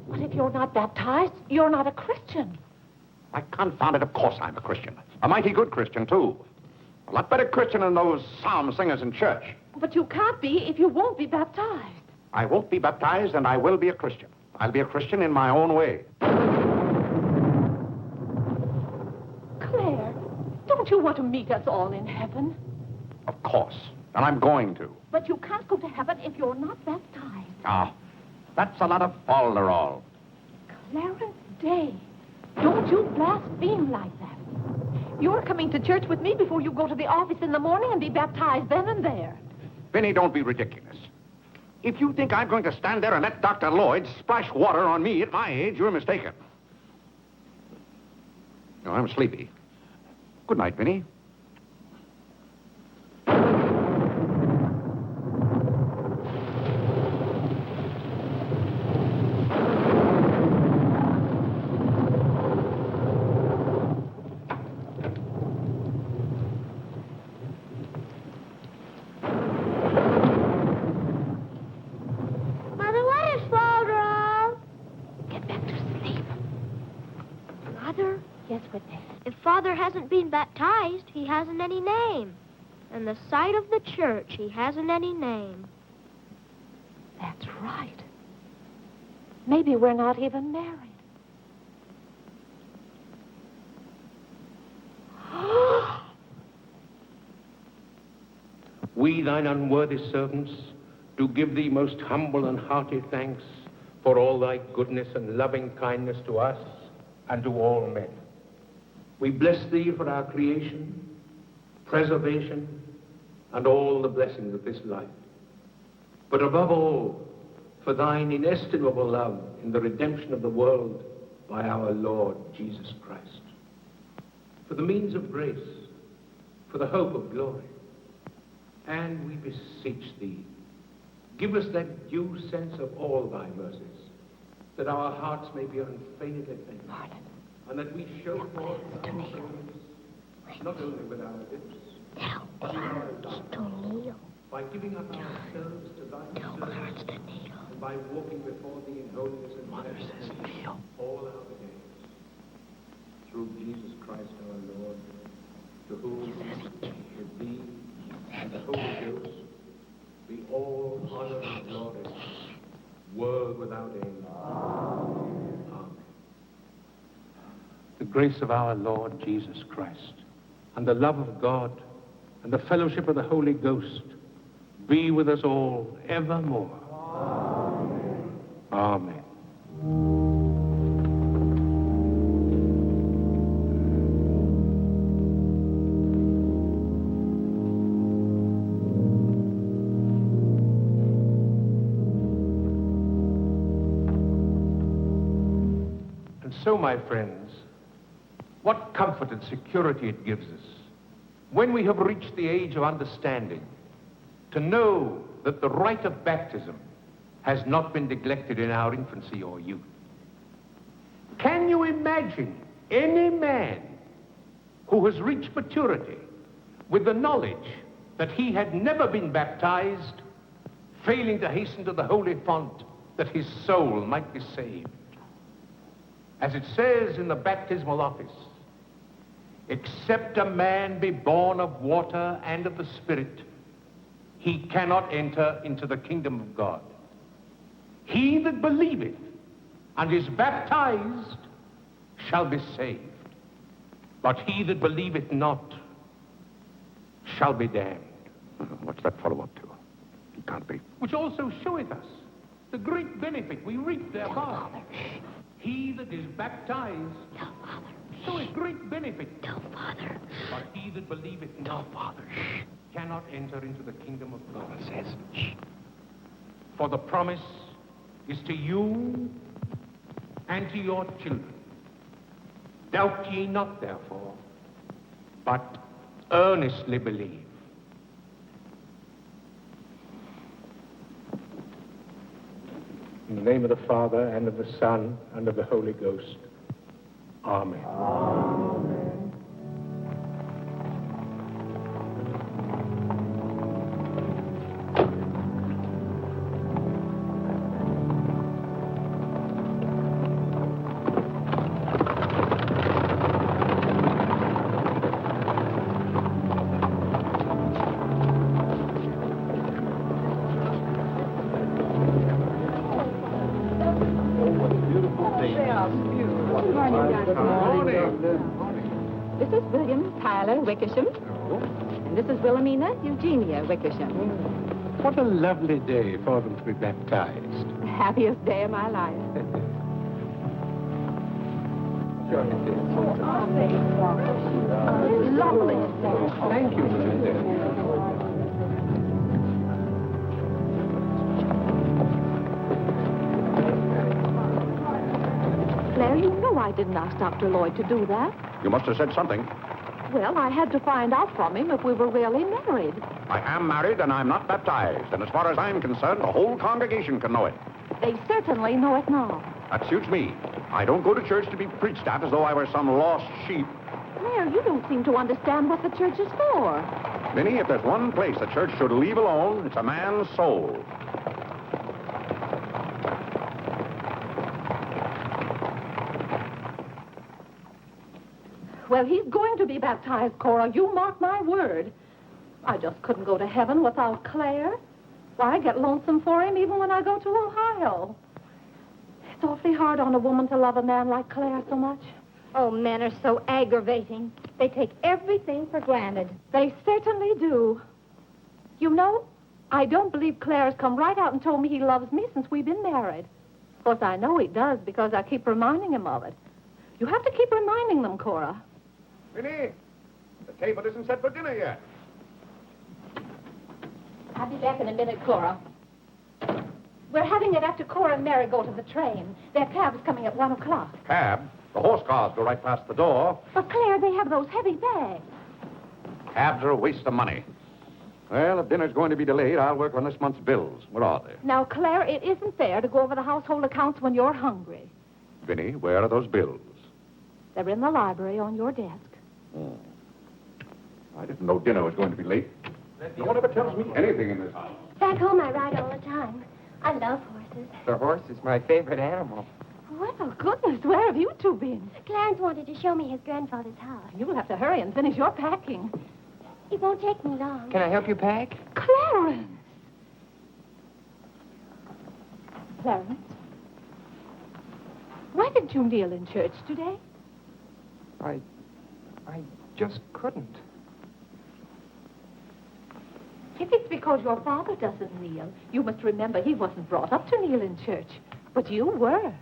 B: But if you're not baptized, you're not a Christian.
E: Why, confound it, of course I'm a Christian. A mighty good Christian, too. A lot better Christian than those psalm singers in church.
B: But you can't be if you won't be baptized.
E: I won't be baptized, and I will be a Christian. I'll be a Christian in my own way.
B: Claire, don't you want to meet us all in heaven?
E: Of course. And I'm going to.
B: But you can't go to heaven if you're not baptized.
E: Ah, that's a lot of falderall.
B: Clarence Day, don't you blaspheme like that. You're coming to church with me before you go to the office in the morning and be baptized then and there.
E: Vinny, don't be ridiculous. If you think I'm going to stand there and let Dr. Lloyd splash water on me at my age, you're mistaken. No, I'm sleepy. Good night, Vinny.
F: If Father hasn't been baptized, he hasn't any name. In the sight of the church, he hasn't any name.
B: That's right. Maybe we're not even married.
J: We, thine unworthy servants, do give thee most humble and hearty thanks for all thy goodness and loving kindness to us and to all men. We bless thee for our creation, preservation, and all the blessings of this life. But above all, for thine inestimable love in the redemption of the world by our Lord Jesus Christ. For the means of grace, for the hope of glory. And we beseech thee, give us that due sense of all thy mercies, that our hearts may be unfeignedly thankful, and that we show forth thy praise, not only with our lips, but with our tongue, by giving up ourselves to thy service, and by walking before thee in holiness and majesty all our days. Through Jesus Christ our Lord, to whom, with thee, and the Holy Ghost, be all honor and glory, world without end. Amen. The grace of our Lord Jesus Christ, and the love of God, and the fellowship of the Holy Ghost, be with us all evermore. Amen. Amen. so, my friends, what comfort and security it gives us when we have reached the age of understanding to know that the rite of baptism has not been neglected in our infancy or youth. Can you imagine any man who has reached maturity with the knowledge that he had never been baptized, failing to hasten to the holy font that his soul might be saved? As it says in the baptismal office, except a man be born of water and of the Spirit, he cannot enter into the kingdom of God. He that believeth and is baptized shall be saved, but he that believeth not shall be damned.
E: What's that follow up to? He can't be.
J: Which also showeth us the great benefit we reap thereby. He that is baptized showeth great benefit. But he that believeth not cannot enter into the kingdom of God. For the promise is to you and to your children. Doubt ye not, therefore, but earnestly believe.
K: In the name of the Father, and of the Son, and of the Holy Ghost. Amen.
L: Amen.
B: This is William Tyler Wickersham. And this is Wilhelmina Eugenia Wickersham.
K: What a lovely day for them to be baptized.
B: The happiest day of my life. Lovely.
K: Thank you, Mrs.
B: Claire, you know I didn't ask Dr. Lloyd to do that.
E: You must have said something.
B: Well, I had to find out from him if we were really married.
E: I am married and I'm not baptized. And as far as I'm concerned, the whole congregation can know it.
B: They certainly know it now.
E: That suits me. I don't go to church to be preached at as though I were some lost sheep.
B: Claire, you don't seem to understand what the church is for.
E: Minnie, if there's one place the church should leave alone, it's a man's soul.
B: Well, he's going to be baptized, Cora. You mark my word. I just couldn't go to heaven without Claire. Why, I get lonesome for him even when I go to Ohio. It's awfully hard on a woman to love a man like Claire so much.
I: Oh, men are so aggravating. They take everything for granted.
B: They certainly do. You know, I don't believe Claire has come right out and told me he loves me since we've been married. Of course, I know he does because I keep reminding him of it. You have to keep reminding them, Cora.
E: Minnie, the table isn't set for dinner yet.
B: I'll be back in a minute, Cora. We're having it after Cora and Mary go to the train. Their cab's coming at 1 o'clock.
E: Cab? The horse cars go right past the door.
B: But, Claire, they have those heavy bags.
E: Cabs are a waste of money. Well, if dinner's going to be delayed, I'll work on this month's bills. What are they?
B: Now, Claire, it isn't fair to go over the household accounts when you're hungry.
E: Vinny, where are those bills?
B: They're in the library on your desk.
E: Oh. I didn't know dinner was going to be late. No one ever tells me anything in this house.
I: Back home, I ride all the time. I love horses.
C: The horse is my favorite animal.
B: Well, goodness, where have you two been?
I: Clarence wanted to show me his grandfather's house.
B: You'll have to hurry and finish your packing.
I: It won't take me long.
C: Can I help you pack?
B: Clarence! Clarence? Why didn't you kneel in church today?
C: I just couldn't.
B: If it's because your father doesn't kneel, you must remember he wasn't brought up to kneel in church. But you were.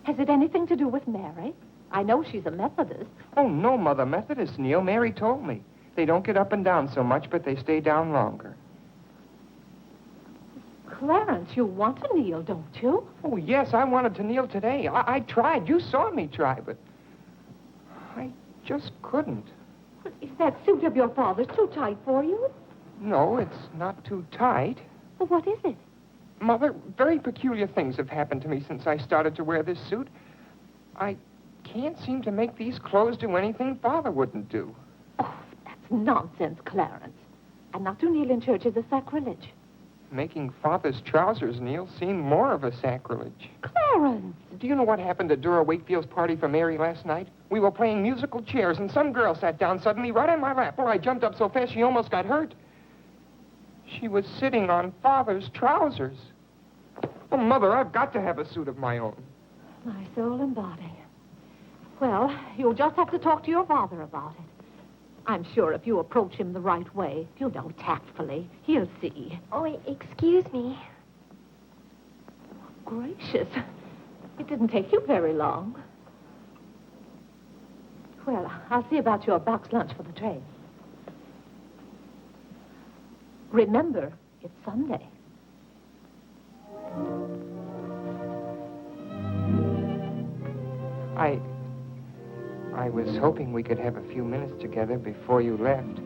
B: Has it anything to do with Mary? I know she's a Methodist.
C: Oh, no, Mother Methodists kneel. Mary told me. They don't get up and down so much, but they stay down longer.
B: Clarence, you want to kneel, don't you?
C: Oh, yes, I wanted to kneel today. I tried. You saw me try, but I just couldn't.
B: Is that suit of your father's too tight for you?
C: No, it's not too tight.
B: Well, what is it?
C: Mother, very peculiar things have happened to me since I started to wear this suit. I can't seem to make these clothes do anything Father wouldn't do.
B: Oh, that's nonsense, Clarence. And not to kneel in church is a sacrilege.
C: Making Father's trousers kneel seemed more of a sacrilege.
B: Clarence!
C: Do you know what happened at Dura Wakefield's party for Mary last night? We were playing musical chairs, and some girl sat down suddenly right on my lap. Well, I jumped up so fast she almost got hurt. She was sitting on Father's trousers. Oh, Mother, I've got to have a suit of my own.
B: My soul and body. Well, you'll just have to talk to your father about it. I'm sure if you approach him the right way, tactfully, he'll see.
I: Oh, excuse me.
B: Gracious. It didn't take you very long. Well, I'll see about your box lunch for the train. Remember, it's Sunday.
C: I was hoping we could have a few minutes together before you left.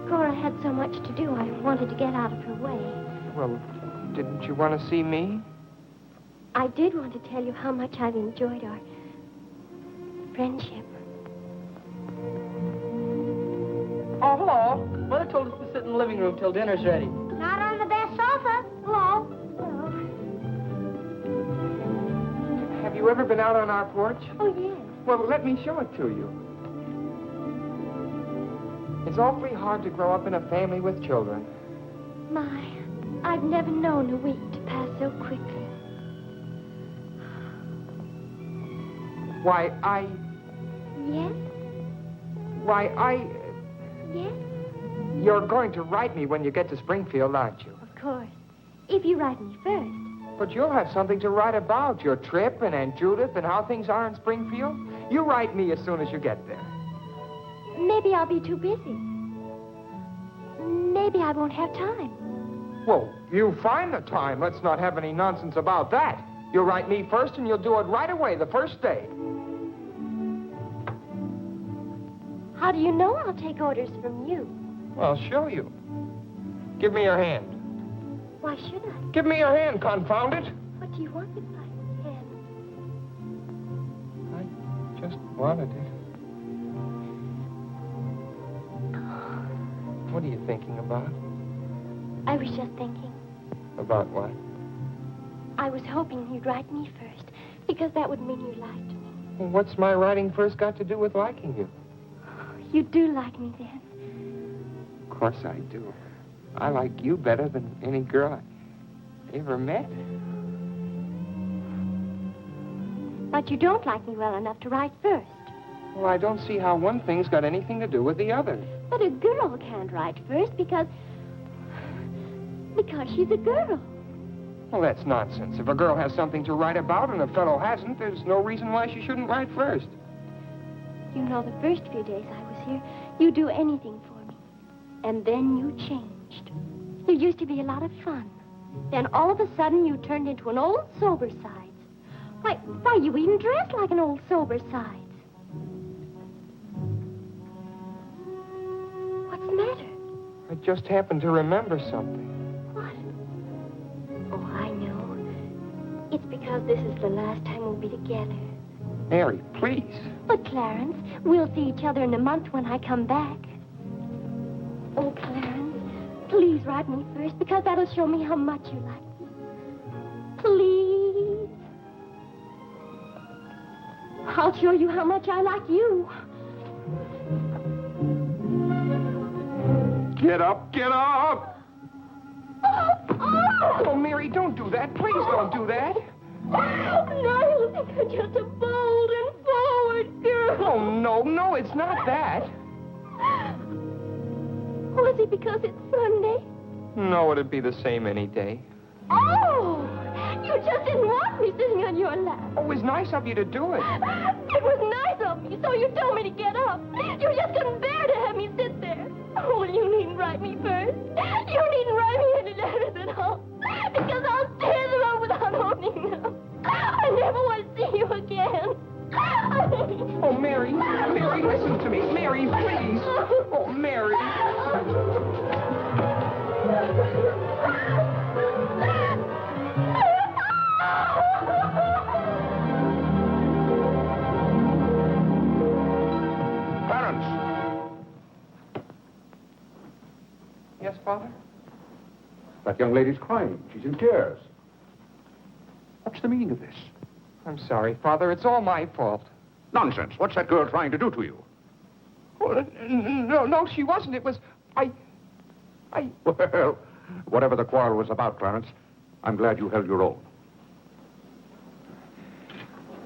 I: Cora had so much to do, I wanted to get out of her way.
C: Well, didn't you want to see me?
I: I did want to tell you how much I've enjoyed our friendship.
D: Oh, hello. Mother told us to sit in the living room till dinner's ready.
F: Not on the best sofa. Hello.
C: Have you ever been out on our porch?
I: Oh, yes.
C: Well, let me show it to you. It's awfully hard to grow up in a family with children.
I: My, I've never known a week to pass so quickly.
C: Why,
I: Yes? Yes?
C: You're going to write me when you get to Springfield, aren't you?
I: Of course. If you write me first.
C: But you'll have something to write about, your trip and Aunt Judith and how things are in Springfield. You write me as soon as you get there.
I: Maybe I'll be too busy. Maybe I won't have time.
C: Well, you find the time. Let's not have any nonsense about that. You'll write me first and you'll do it right away, the first day.
I: How do you know I'll take orders from you?
C: I'll show you. Give me your hand.
I: Why should I?
C: Give me your hand, confound it.
I: What do you want with my hand?
C: I just wanted it. What are you thinking about?
I: I was just thinking.
C: About what?
I: I was hoping you'd write me first, because that would mean you liked me.
C: Well, what's my writing first got to do with liking you?
I: You do like me then.
C: Of course I do. I like you better than any girl I ever met.
I: But you don't like me well enough to write first.
C: Well, I don't see how one thing's got anything to do with the other.
I: But a girl can't write first because she's a girl.
C: Well, that's nonsense. If a girl has something to write about and a fellow hasn't, there's no reason why she shouldn't write first.
I: You know, the first few days I was here, you'd do anything for me. And then you changed. You used to be a lot of fun. Then all of a sudden you turned into an old sober sides. Why, you even dressed like an old sober sides. What's the matter?
C: I just happened to remember something.
I: What? Oh, I know. It's because this is the last time we'll be together.
C: Mary, please.
I: But, Clarence, we'll see each other in a month when I come back. Oh, Clarence, please write me first, because that'll show me how much you like me. Please. I'll show you how much I like you.
C: Get up, get up! Oh, Mary, don't do that. Please don't do that.
I: Niles, you're just a bold and forward girl.
C: Oh, no, it's not that.
I: Was it because it's Sunday?
C: No, it'd be the same any day.
I: Oh, you just didn't want me sitting on your lap.
C: Oh, it was nice of you to do it.
I: It was nice of me, so you told me to get up. You just couldn't bear to have me sit there. Oh, you needn't write me first. You
C: Oh, Mary.
E: Clarence!
C: Yes, Father?
E: That young lady's crying. She's in tears. What's the meaning of this?
C: I'm sorry, Father. It's all my fault.
E: Nonsense. What's that girl trying to do to you?
C: Oh, no, she wasn't. It was...
E: Well, whatever the quarrel was about, Clarence, I'm glad you held your own.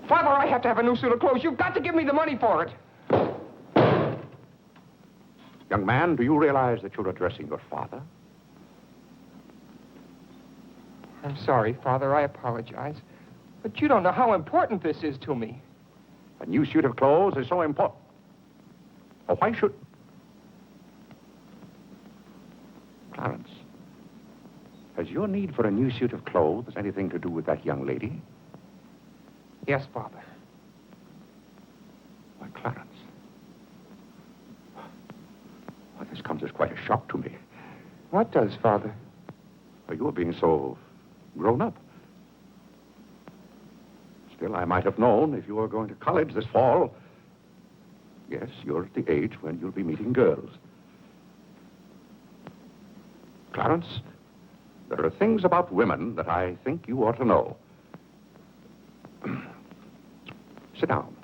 C: Father, I have to have a new suit of clothes. You've got to give me the money for it.
E: Young man, do you realize that you're addressing your father?
C: I'm sorry, Father. I apologize. But you don't know how important this is to me.
E: A new suit of clothes is so important. Oh, why should... Clarence, has your need for a new suit of clothes anything to do with that young lady?
C: Yes, Father.
E: Why, Clarence. Why, this comes as quite a shock to me.
C: What does, Father?
E: Why, you're being so grown up. Still, I might have known if you were going to college this fall. Yes, you're at the age when you'll be meeting girls. Clarence, there are things about women that I think you ought to know. Sit down.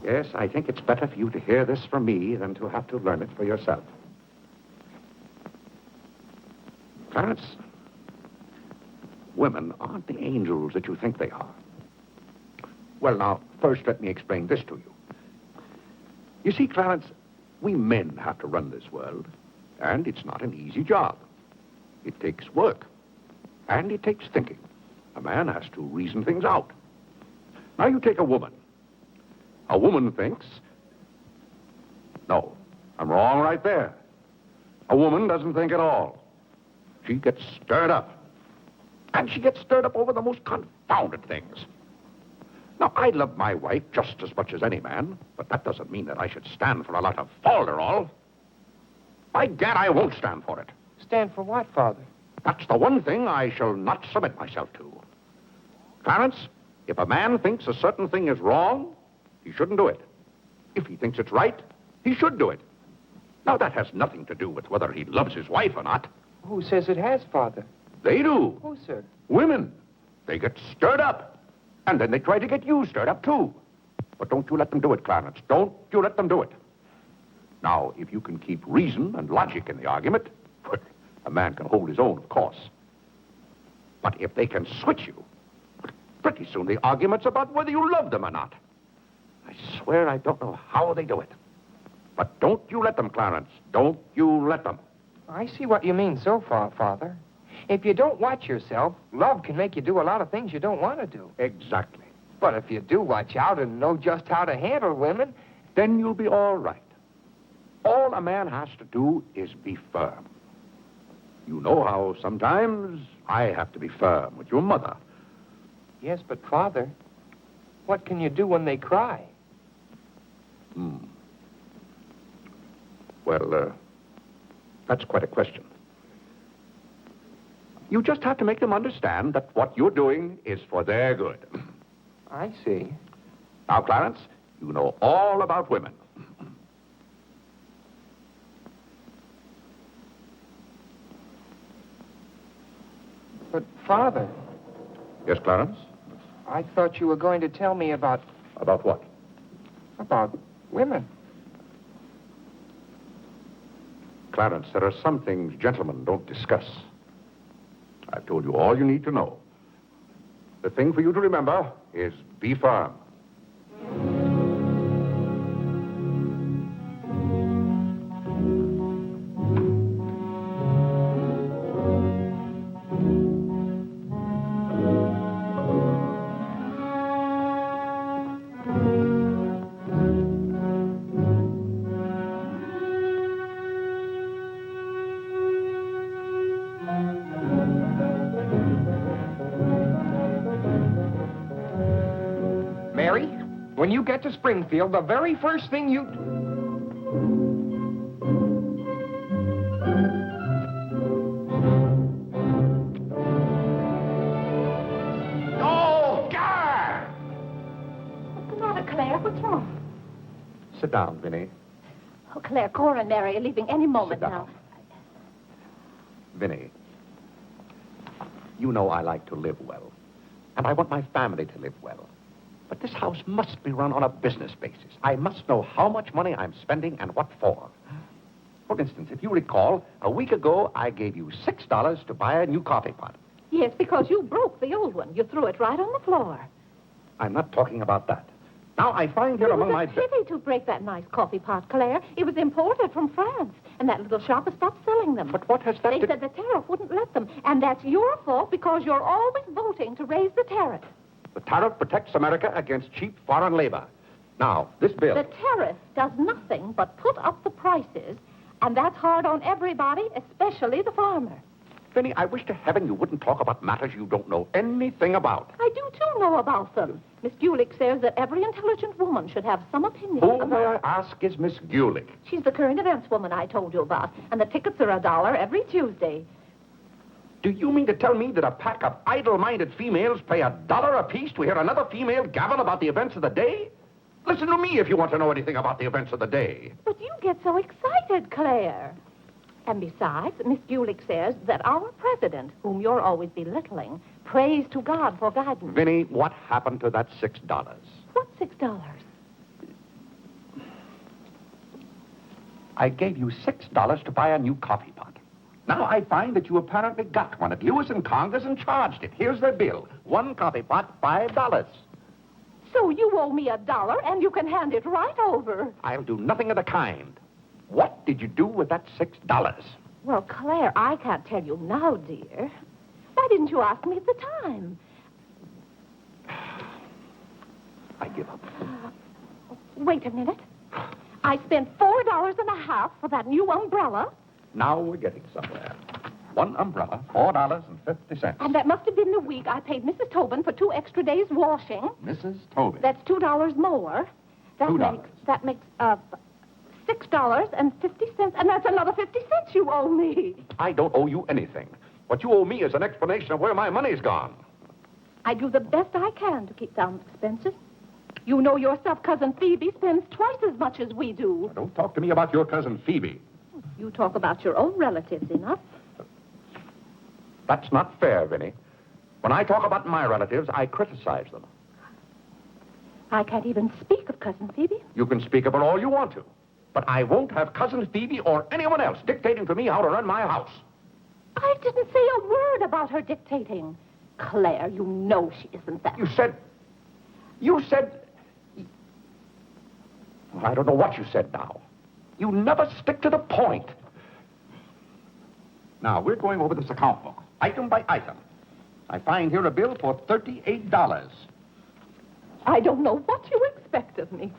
E: Yes, I think it's better for you to hear this from me than to have to learn it for yourself. Clarence, women aren't the angels that you think they are. Well, now, first let me explain this to you. You see, Clarence, we men have to run this world, and it's not an easy job. It takes work, and it takes thinking. A man has to reason things out. Now, you take a woman. A woman thinks... No, I'm wrong right there. A woman doesn't think at all. She gets stirred up. And she gets stirred up over the most confounded things. Now, I love my wife just as much as any man, but that doesn't mean that I should stand for a lot of falderall. By gad, I won't stand for it.
C: Stand for what, Father?
E: That's the one thing I shall not submit myself to. Clarence, if a man thinks a certain thing is wrong, he shouldn't do it. If he thinks it's right, he should do it. Now, that has nothing to do with whether he loves his wife or not.
C: Who says it has, Father?
E: They do.
C: Who, sir?
E: Women. They get stirred up. And then they try to get you stirred up, too. But don't you let them do it, Clarence. Don't you let them do it. Now, if you can keep reason and logic in the argument, well, a man can hold his own, of course. But if they can switch you, pretty soon the argument's about whether you love them or not. I swear I don't know how they do it. But don't you let them, Clarence. Don't you let them.
C: I see what you mean so far, Father. If you don't watch yourself, love can make you do a lot of things you don't want to do.
E: Exactly.
C: But if you do watch out and know just how to handle women,
E: then you'll be all right. All a man has to do is be firm. You know how sometimes I have to be firm with your mother.
C: Yes, but Father, what can you do when they cry?
E: Well, that's quite a question. You just have to make them understand that what you're doing is for their good.
C: I see.
E: Now, Clarence, you know all about women.
C: But, Father...
E: Yes, Clarence?
C: I thought you were going to tell me about...
E: About what?
C: About women.
E: Clarence, there are some things gentlemen don't discuss. I've told you all you need to know. The thing for you to remember is be firm.
C: When you get to Springfield, the very first thing you...
E: Oh, God!
B: What's the matter, Claire? What's wrong?
A: Sit down, Vinny.
B: Oh, Claire, Cora and Mary are leaving any moment
A: Sit down.
B: now.
A: Vinny, you know I like to live well, and I want my family to live well. But this house must be run on a business basis. I must know how much money I'm spending and what for. For instance, if you recall, a week ago, I gave you $6 to buy a new coffee pot.
B: Yes, because you broke the old one. You threw it right on the floor.
A: I'm not talking about that. Now, I find here
B: It
A: among my...
B: was a pity to break that nice coffee pot, Claire. It was imported from France, and that little shop has stopped selling them.
A: But what has that
B: They said the tariff wouldn't let them, and that's your fault because you're always voting to raise the tariff.
A: The tariff protects America against cheap foreign labor. Now, this bill...
B: The tariff does nothing but put up the prices, and that's hard on everybody, especially the farmer.
A: Vinny, I wish to heaven you wouldn't talk about matters you don't know anything about.
B: I do, too, know about them. Miss Gulick says that every intelligent woman should have some opinion
A: Who,
B: about...
A: may I ask, is Miss Gulick?
B: She's the current events woman I told you about, and the tickets are $1 every Tuesday.
E: Do you mean to tell me that a pack of idle-minded females pay $1 apiece to hear another female gabble about the events of the day? Listen to me if you want to know anything about the events of the day.
B: But you get so excited, Claire. And besides, Miss Gulick says that our president, whom you're always belittling, prays to God for guidance.
A: Vinny, what happened to that $6?
B: What $6?
A: I gave you $6 to buy a new coffee pot. Now I find that you apparently got one of yours in Congress and charged it. Here's the bill. One coffee pot, $5.
B: So you owe me $1, and you can hand it right over.
A: I'll do nothing of the kind. What did you do with that $6?
B: Well, Claire, I can't tell you now, dear. Why didn't you ask me at the time?
A: I give up.
B: Wait a minute. I spent $4.50 for that new umbrella.
A: Now we're getting somewhere. One umbrella, $4.50.
B: And that must have been the week I paid Mrs. Tobin for 2 extra days washing.
A: Mrs. Tobin.
B: That's $2 more.
A: $2.
B: That makes $6.50, and that's another 50 cents you owe me.
A: I don't owe you anything. What you owe me is an explanation of where my money's gone.
B: I do the best I can to keep down expenses. You know yourself, Cousin Phoebe spends twice as much as we do.
A: Now, don't talk to me about your cousin Phoebe.
B: You talk about your own relatives enough.
A: That's not fair, Vinny. When I talk about my relatives, I criticize them.
B: I can't even speak of Cousin Phoebe.
A: You can speak about all you want to. But I won't have Cousin Phoebe or anyone else dictating to me how to run my house.
B: I didn't say a word about her dictating. Claire, you know she isn't that.
A: You said... I don't know what you said now. You never stick to the point. Now, we're going over this account book, item by item. I find here a bill for $38.
B: I don't know what you expect of me.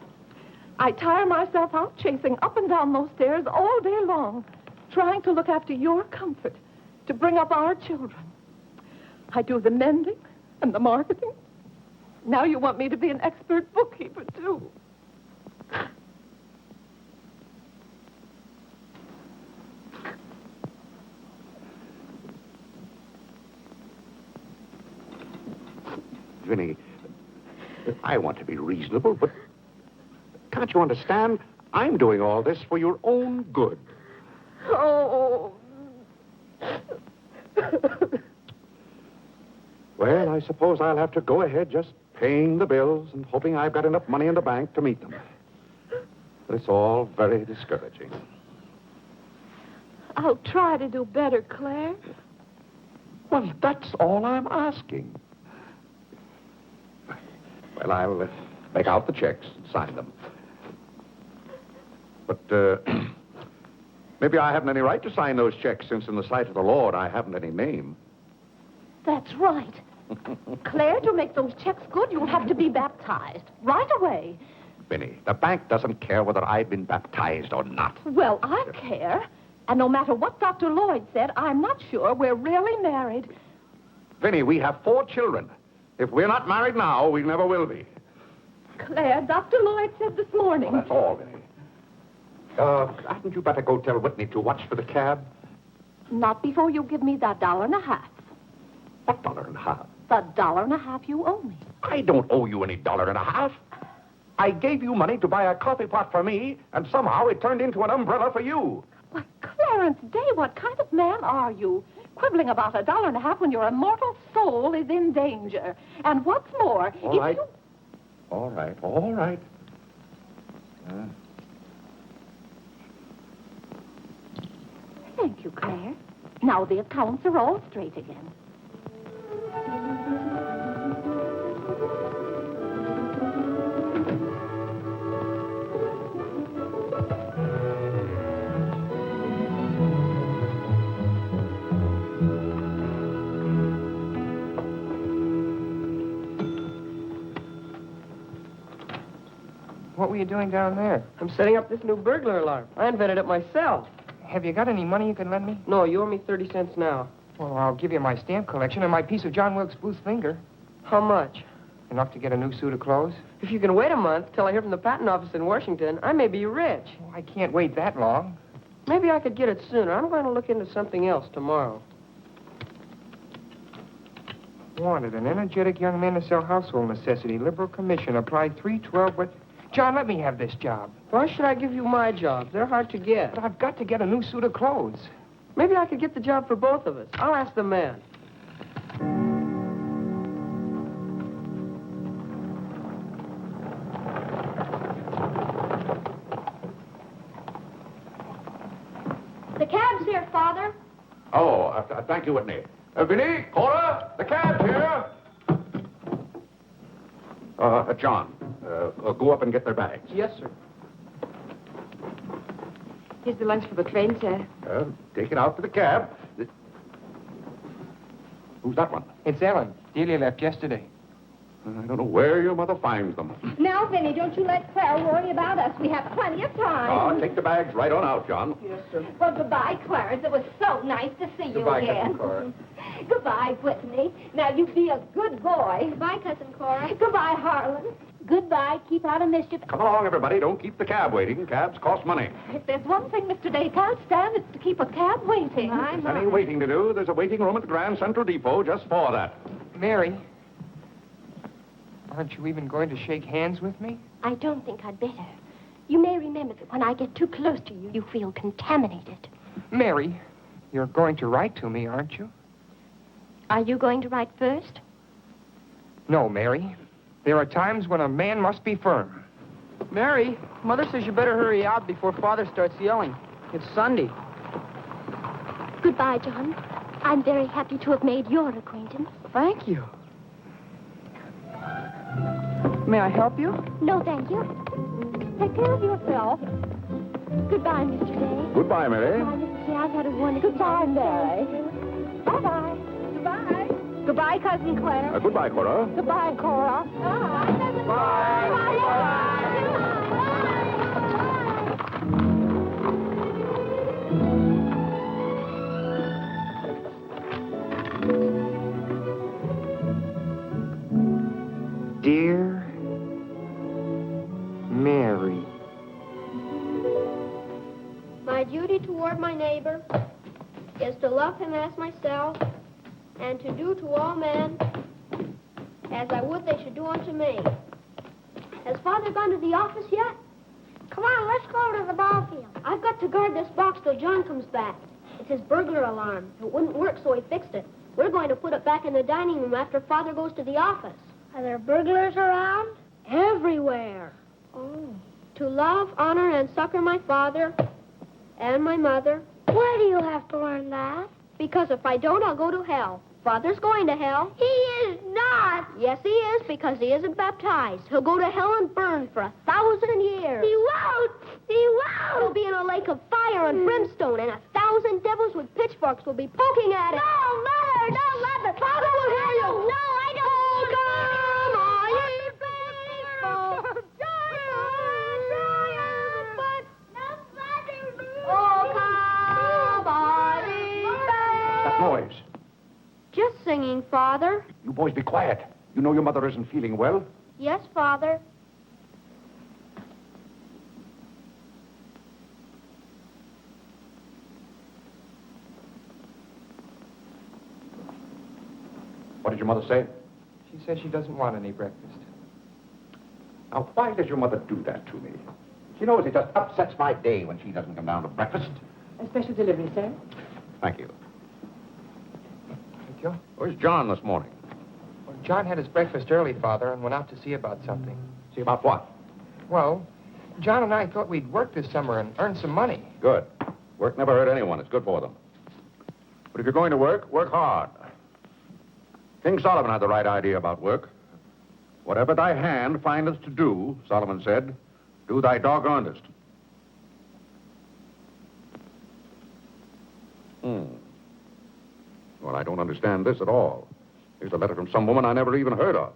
B: I tire myself out chasing up and down those stairs all day long, trying to look after your comfort, to bring up our children. I do the mending and the marketing. Now you want me to be an expert bookkeeper, too.
A: Vinny, I want to be reasonable, but can't you understand? I'm doing all this for your own good.
B: Oh.
A: Well, I suppose I'll have to go ahead just paying the bills and hoping I've got enough money in the bank to meet them. But it's all very discouraging.
B: I'll try to do better, Claire.
A: Well, that's all I'm asking. Well, I'll make out the checks and sign them. But maybe I haven't any right to sign those checks since in the sight of the Lord I haven't any name.
B: That's right. Claire, to make those checks good, you'll have to be baptized right away.
A: Vinny, the bank doesn't care whether I've been baptized or not.
B: Well, I care. And no matter what Dr. Lloyd said, I'm not sure we're really married.
A: Vinny, we have 4 children. If we're not married now, we never will be.
B: Claire, Dr. Lloyd said this morning.
E: Well, that's all, Vinny. Hadn't you better go tell Whitney to watch for the cab?
B: Not before you give me that $1.50.
E: What $1.50?
B: The $1.50 you owe me.
E: I don't owe you any $1.50. I gave you money to buy a coffee pot for me, and somehow it turned into an umbrella for you.
B: Why, Clarence Day, what kind of man are you? Quibbling about $1.50 when your immortal soul is in danger. And what's more,
E: All right. All right.
B: Thank you, Claire. Now the accounts are all straight again.
C: What were you doing down there?
D: I'm setting up this new burglar alarm. I invented it myself.
C: Have you got any money you can lend me?
D: No, you owe me 30 cents now.
C: Well, I'll give you my stamp collection and my piece of John Wilkes Booth's finger.
D: How much?
C: Enough to get a new suit of clothes?
D: If you can wait a month till I hear from the patent office in Washington, I may be rich.
C: Well, I can't wait that long.
D: Maybe I could get it sooner. I'm going to look into something else tomorrow.
C: Wanted, an energetic young man to sell household necessity. Liberal commission. Applied 312, but... John, let me have this job.
D: Why should I give you my jobs? They're hard to get.
C: But I've got to get a new suit of clothes.
D: Maybe I could get the job for both of us. I'll ask the man.
F: The cab's here, Father.
E: Oh, thank you, Whitney. Vinny, Cora, the cab's here. John, go up and get their bags.
D: Yes, sir.
I: Here's the lunch for the train, sir.
E: Take it out to the cab. Who's that one?
C: It's Ellen. Delia left yesterday.
E: I don't know where your mother finds them.
F: Now, Vinny, don't you let Claire worry about us. We have plenty of time.
E: Take the bags right on out, John.
D: Yes, sir.
B: Well, goodbye, Clarence. It was so nice to see you
E: Goodbye,
B: again.
E: Cousin Cora.
B: Goodbye, Whitney. Now, you be a good boy.
F: Goodbye, Cousin Cora.
B: Goodbye, Harlan.
F: Goodbye. Keep out of mischief.
E: Come along, everybody. Don't keep the cab waiting. Cabs cost money.
B: If there's one thing Mr. Day can't stand, it's to keep a cab waiting.
E: There's any waiting to do. There's a waiting room at the Grand Central Depot just for that.
C: Mary, aren't you even going to shake hands with me?
I: I don't think I'd better. You may remember that when I get too close to you, you feel contaminated.
C: Mary, you're going to write to me, aren't you?
I: Are you going to write first?
C: No, Mary. There are times when a man must be firm.
D: Mary, Mother says you better hurry out before Father starts yelling. It's Sunday.
I: Goodbye, John. I'm very happy to have made your acquaintance.
D: Thank you. May I help you?
I: No, thank you.
B: Take care of yourself.
I: Goodbye, Mr. Day.
E: Goodbye, Mary.
I: Goodbye, Mr. Day. I've had a wonderful
B: Goodbye,
I: time.
B: Mary.
I: Bye-bye.
B: Goodbye. Goodbye, Cousin Claire.
E: Goodbye, Cora.
B: Goodbye, Cora.
C: Dear Mary.
F: My duty toward my neighbor is to love him as myself and to do to all men as I would they should do unto me. Has Father gone to the office yet? Come on, let's go to the ball field. I've got to guard this box till John comes back. It's his burglar alarm. It wouldn't work, so he fixed it. We're going to put it back in the dining room after Father goes to the office. Are there burglars around? Everywhere. Oh. To love, honor, and succor my father and my mother. Why do you have to learn that? Because if I don't, I'll go to hell. Father's going to hell. He is not. Yes, he is, because he isn't baptized. He'll go to hell and burn for 1,000 years. He won't. He won't. He'll be in a lake of fire and brimstone, and 1,000 devils with pitchforks will be poking at him. No, Mother, don't let the Father will hear you. No, I don't. Oh, come on, you faithful. Oh, come on,
E: That noise.
F: Just singing, Father.
E: You boys be quiet. You know your mother isn't feeling well.
F: Yes, Father.
E: your mother say?
C: She said she doesn't want any breakfast.
E: Now, why does your mother do that to me? She knows it just upsets my day when she doesn't come down to breakfast.
D: A special delivery, sir.
E: Thank you.
C: Thank you.
E: Where's John this morning?
C: Well, John had his breakfast early, Father, and went out to see about something.
E: See about what?
C: Well, John and I thought we'd work this summer and earn some money.
E: Good. Work never hurt anyone. It's good for them. But if you're going to work, work hard. King Solomon had the right idea about work. Whatever thy hand findeth to do, Solomon said, do thy doggonedest. Well, I don't understand this at all. Here's a letter from some woman I never even heard of.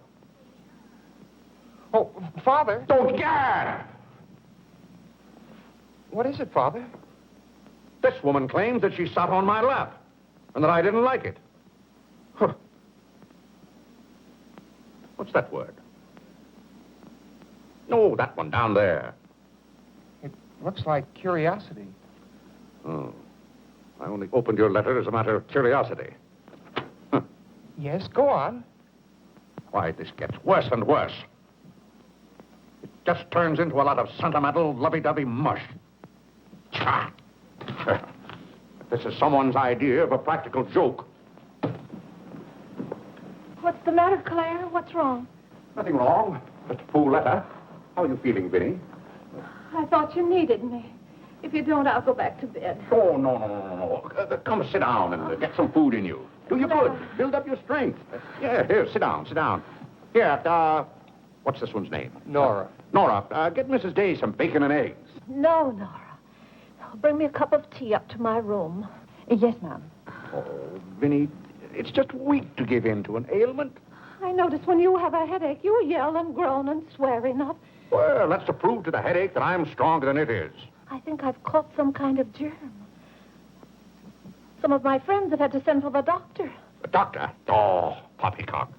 C: Oh, Father.
E: Don't gad!
C: What is it, Father?
E: This woman claims that she sat on my lap and that I didn't like it. Huh. What's that word? No, that one down there.
C: It looks like curiosity.
E: Oh. I only opened your letter as a matter of curiosity. Huh.
C: Yes, go on.
E: Why, this gets worse and worse. It just turns into a lot of sentimental, lovey-dovey mush. Cha! If this is someone's idea of a practical joke.
B: What's the matter, Claire? What's wrong?
E: Nothing wrong. Just a fool letter. How are you feeling, Vinny?
B: I thought you needed me. If you don't, I'll go back to bed.
E: Oh, no. Come sit down and get some food in you. Do you good. Build up your strength. Yeah, here, sit down. Here, what's this one's name?
C: Nora.
E: Nora, get Mrs. Day some bacon and eggs.
B: No, Nora. Bring me a cup of tea up to my room. Yes, ma'am.
E: Oh, Vinny, it's just weak to give in to an ailment.
B: I notice when you have a headache, you yell and groan and swear enough.
E: Well, that's to prove to the headache that I'm stronger than it is.
B: I think I've caught some kind of germ. Some of my friends have had to send for the doctor.
E: The doctor? Oh, poppycock.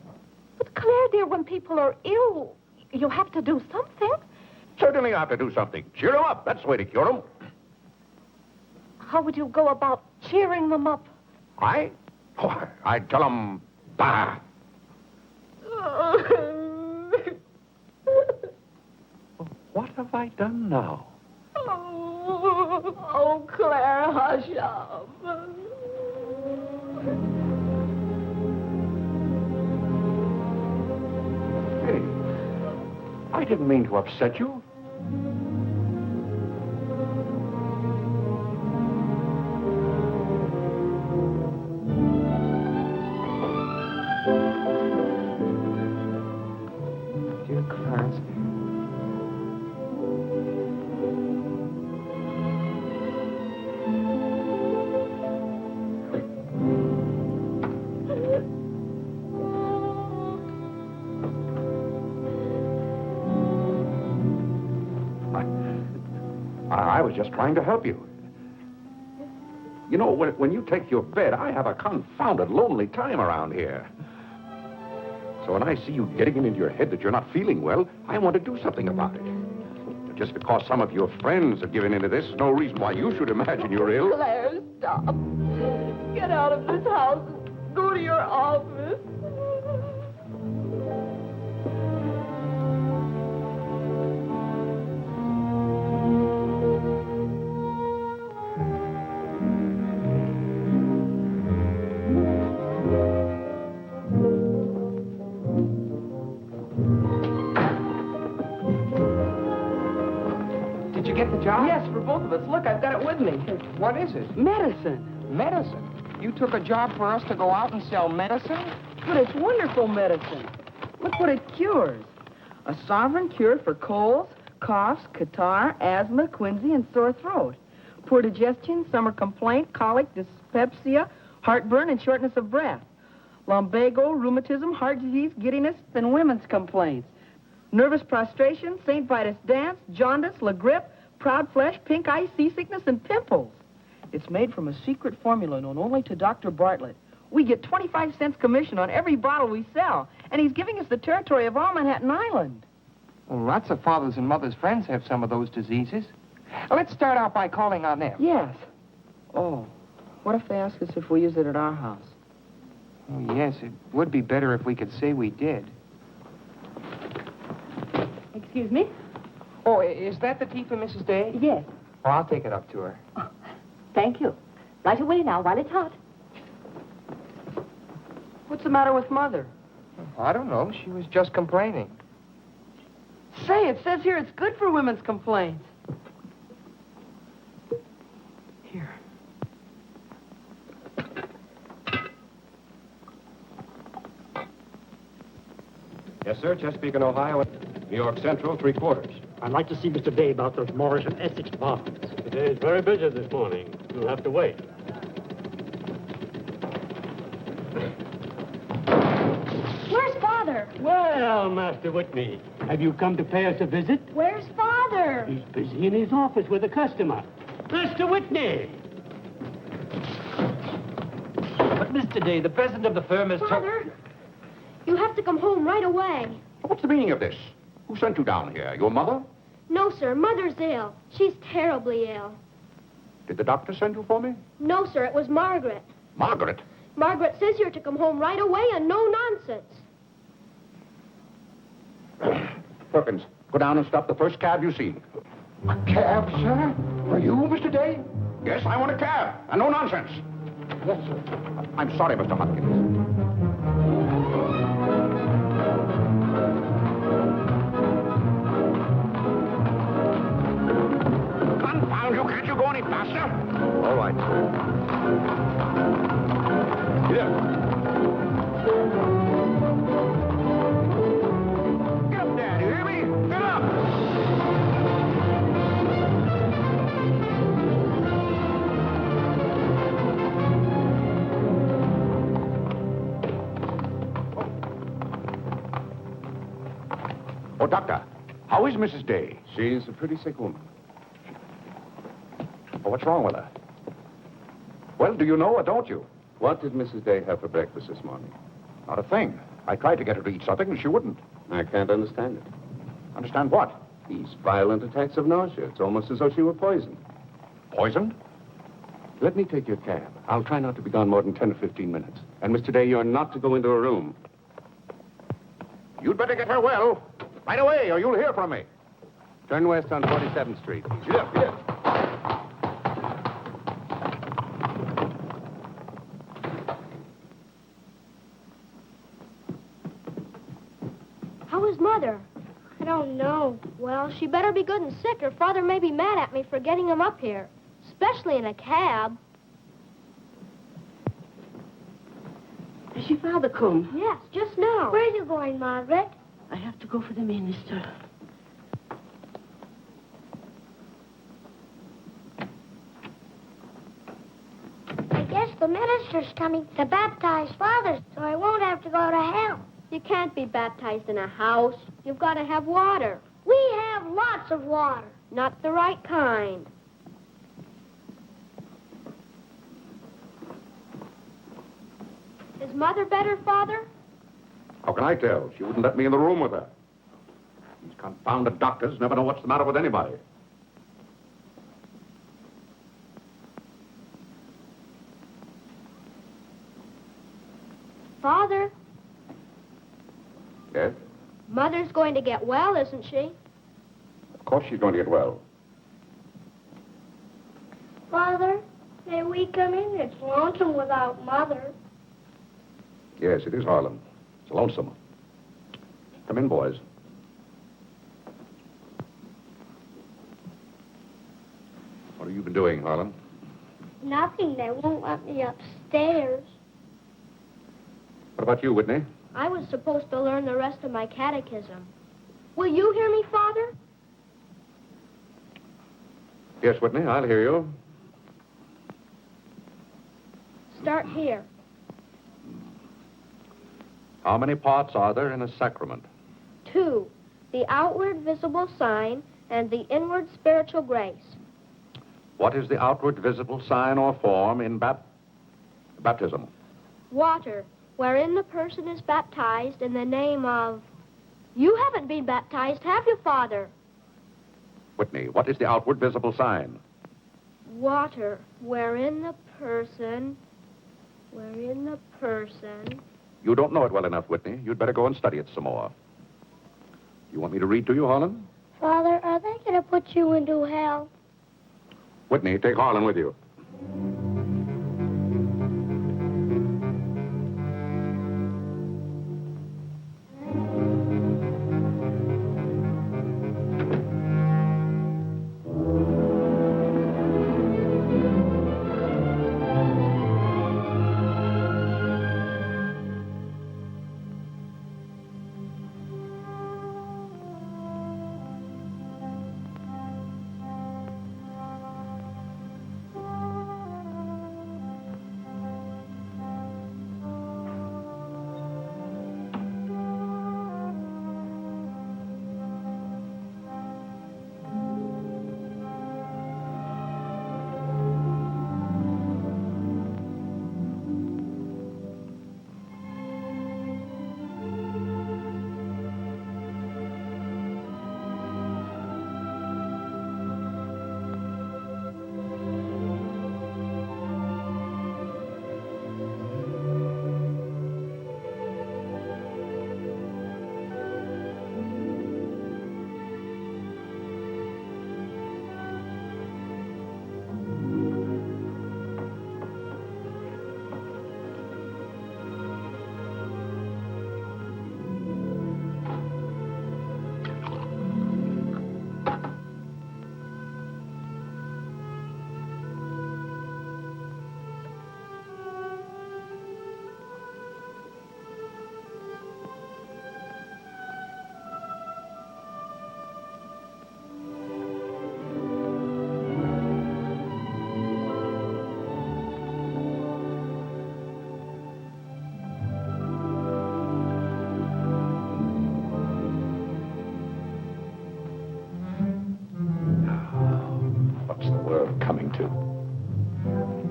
B: But, Claire, dear, when people are ill, you have to do something.
E: Certainly I have to do something. Cheer them up. That's the way to cure them.
B: How would you go about cheering them up?
E: I'd tell them, bah. What have I done now?
B: Oh, Claire, hush up.
E: Hey, I didn't mean to upset you.
C: Dear Clarence.
E: I was just trying to help you. You know, when you take your bed, I have a confounded lonely time around here. So when I see you getting it into your head that you're not feeling well, I want to do something about it. Just because some of your friends have given into this, no reason why you should imagine you're ill.
B: Claire, stop. Get out of this house and go to your office.
C: Get the job?
D: Yes, for both of us. Look, I've got it with me.
C: What is it?
D: Medicine.
C: Medicine? You took a job for us to go out and sell medicine?
D: But it's wonderful medicine. Look what it cures. A sovereign cure for colds, coughs, catarrh, asthma, quinsy, and sore throat. Poor digestion, summer complaint, colic, dyspepsia, heartburn, and shortness of breath. Lumbago, rheumatism, heart disease, giddiness, and women's complaints. Nervous prostration, St. Vitus dance, jaundice, la grippe, proud flesh, pink eye, seasickness, and pimples. It's made from a secret formula known only to Dr. Bartlett. We get 25 cents commission on every bottle we sell, and he's giving us the territory of all Manhattan Island.
C: Well, lots of fathers and mothers' friends have some of those diseases. Let's start out by calling on them.
D: Yes. Oh, what if they ask us if we use it at our house?
C: Oh, yes, it would be better if we could say we did.
G: Excuse me?
C: Oh, is that the tea for Mrs. Day?
G: Yes.
C: Oh, I'll take it up to her.
G: Oh, thank you. Right away now, while it's hot.
D: What's the matter with Mother?
C: I don't know. She was just complaining.
D: Say, it says here it's good for women's complaints. Here.
E: Yes, sir. Chesapeake and Ohio. New York Central, 3/4.
H: I'd like to see Mr. Day about those Morris and Essex bonds. Today is very busy this morning. You'll have to wait.
I: Where's Father?
H: Well, Master Whitney, have you come to pay us a visit?
I: Where's Father?
H: He's busy in his office with a customer. Master Whitney!
M: But, Mr. Day, the president of the firm has...
I: Father, you have to come home right away.
E: What's the meaning of this? Who sent you down here? Your mother?
F: No, sir. Mother's ill. She's terribly ill.
E: Did the doctor send you for me?
F: No, sir. It was Margaret.
E: Margaret?
F: Margaret says you're to come home right away and no nonsense.
E: Perkins, go down and stop the first cab you see. A cab, sir? For you, Mr. Day? Yes, I want a cab. And no nonsense. Yes, sir. I'm sorry, Mr. Hopkins. Confound you, can't you go any faster? All right. Here. Get up there, do you hear me? Get up! Oh, Doctor, how is Mrs. Day?
N: She's a pretty sick woman.
E: Oh, what's wrong with her? Well, do you know or don't you?
N: What did Mrs. Day have for breakfast this morning?
E: Not a thing. I tried to get her to eat something, and she wouldn't.
N: I can't understand it.
E: Understand what?
N: These violent attacks of nausea. It's almost as though she were poisoned.
E: Poisoned?
N: Let me take your cab. I'll try not to be gone more than 10 or 15 minutes. And, Mr. Day, you're not to go into a room.
E: You'd better get her well. Right away, or you'll hear from me.
N: Turn west on 47th Street.
E: Yes, yes.
F: How is Mother? I don't know. Well, she better be good and sick, or Father may be mad at me for getting him up here. Especially in a cab.
G: Has your father come?
F: Yes, just now.
I: Where are you going, Margaret?
G: I have to go for the minister.
I: I guess the minister's coming to baptize Father, so I won't have to go to hell.
F: You can't be baptized in a house. You've got to have water.
I: We have lots of water.
F: Not the right kind. Is Mother better, Father?
E: How can I tell? She wouldn't let me in the room with her. These confounded doctors never know what's the matter with anybody.
F: Father,
E: Yes?
F: Mother's going to get well, isn't she?
E: Of course she's going to get well.
I: Father, may we come in? It's lonesome without Mother.
E: Yes, it is Harlan. It's lonesome. Come in, boys. What have you been doing, Harlan?
I: Nothing. They won't let me upstairs.
E: What about you, Whitney?
F: I was supposed to learn the rest of my catechism. Will you hear me, Father?
E: Yes, Whitney, I'll hear you.
F: Start here.
E: How many parts are there in a sacrament?
F: 2, the outward visible sign and the inward spiritual grace.
E: What is the outward visible sign or form in baptism?
F: Water, wherein the person is baptized in the name of... You haven't been baptized, have you, Father?
E: Whitney, what is the outward visible sign?
F: Water, wherein the person Wherein the person.
E: You don't know it well enough, Whitney. You'd better go and study it some more. You want me to read to you, Harlan?
F: Father, are they going to put you into hell?
E: Whitney, take Harlan with you.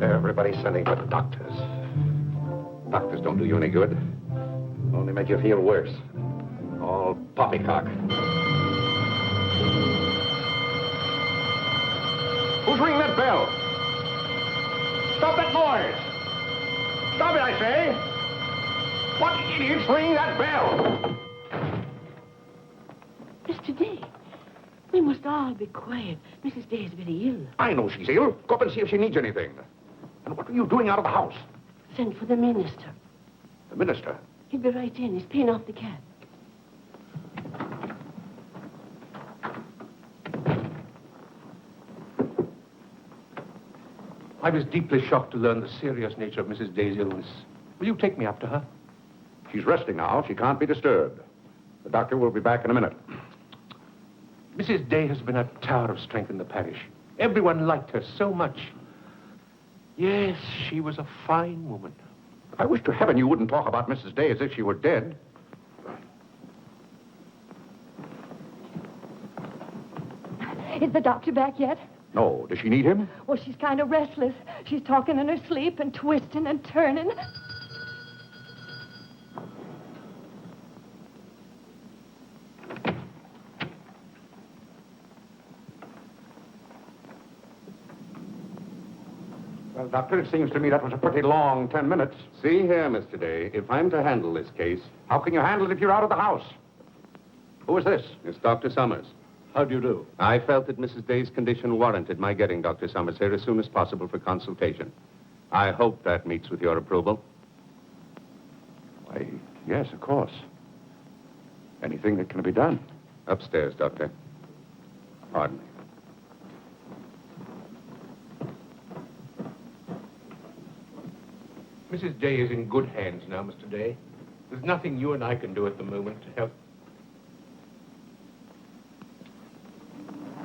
E: Everybody's sending for the doctors. Doctors don't do you any good. Only make you feel worse. All poppycock. Who's ringing that bell? Stop that noise! Stop it, I say! What idiot's ringing that bell?
G: Mr. Day, we must all be quiet. Mrs. Day is very ill.
E: I know she's ill. Go up and see if she needs anything. And what are you doing out of the house?
G: Send for the minister.
E: The minister?
G: He'll be right in. He's paying off the cab.
J: I was deeply shocked to learn the serious nature of Mrs. Day's illness. Will you take me up to her?
E: She's resting now. She can't be disturbed. The doctor will be back in a minute.
J: Mrs. Day has been a tower of strength in the parish. Everyone liked her so much. Yes, she was a fine woman.
E: I wish to heaven you wouldn't talk about Mrs. Day as if she were dead.
B: Is the doctor back yet?
E: No. Does she need him?
B: Well, she's kind of restless. She's talking in her sleep and twisting and turning.
E: Well, Doctor, it seems to me that was a pretty long 10 minutes.
N: See here, Mr. Day, if I'm to handle this case...
E: How can you handle it if you're out of the house? Who is this?
N: It's Dr. Summers.
H: How do you do?
N: I felt that Mrs. Day's condition warranted my getting Dr. Summers here as soon as possible for consultation. I hope that meets with your approval.
E: Why, yes, of course. Anything that can be done.
N: Upstairs, Doctor. Pardon me.
J: Mrs. Day is in good hands now, Mr. Day. There's nothing you and I can do at the moment to help.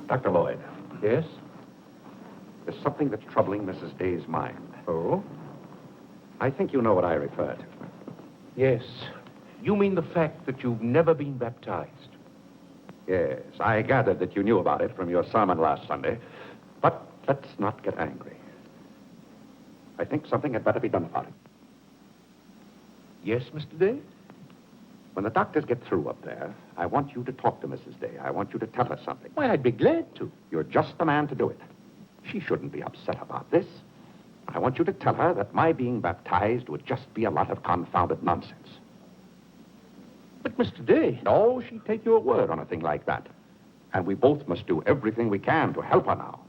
E: Dr. Lloyd.
J: Yes?
E: There's something that's troubling Mrs. Day's mind.
J: Oh?
E: I think you know what I refer to.
J: Yes. You mean the fact that you've never been baptized?
E: Yes, I gathered that you knew about it from your sermon last Sunday. But let's not get angry. I think something had better be done about it.
J: Yes, Mr. Day?
E: When the doctors get through up there, I want you to talk to Mrs. Day. I want you to tell her something.
J: Why, I'd be glad to.
E: You're just the man to do it. She shouldn't be upset about this. I want you to tell her that my being baptized would just be a lot of confounded nonsense.
J: But, Mr. Day...
E: No, she'd take your word on a thing like that. And we both must do everything we can to help her now.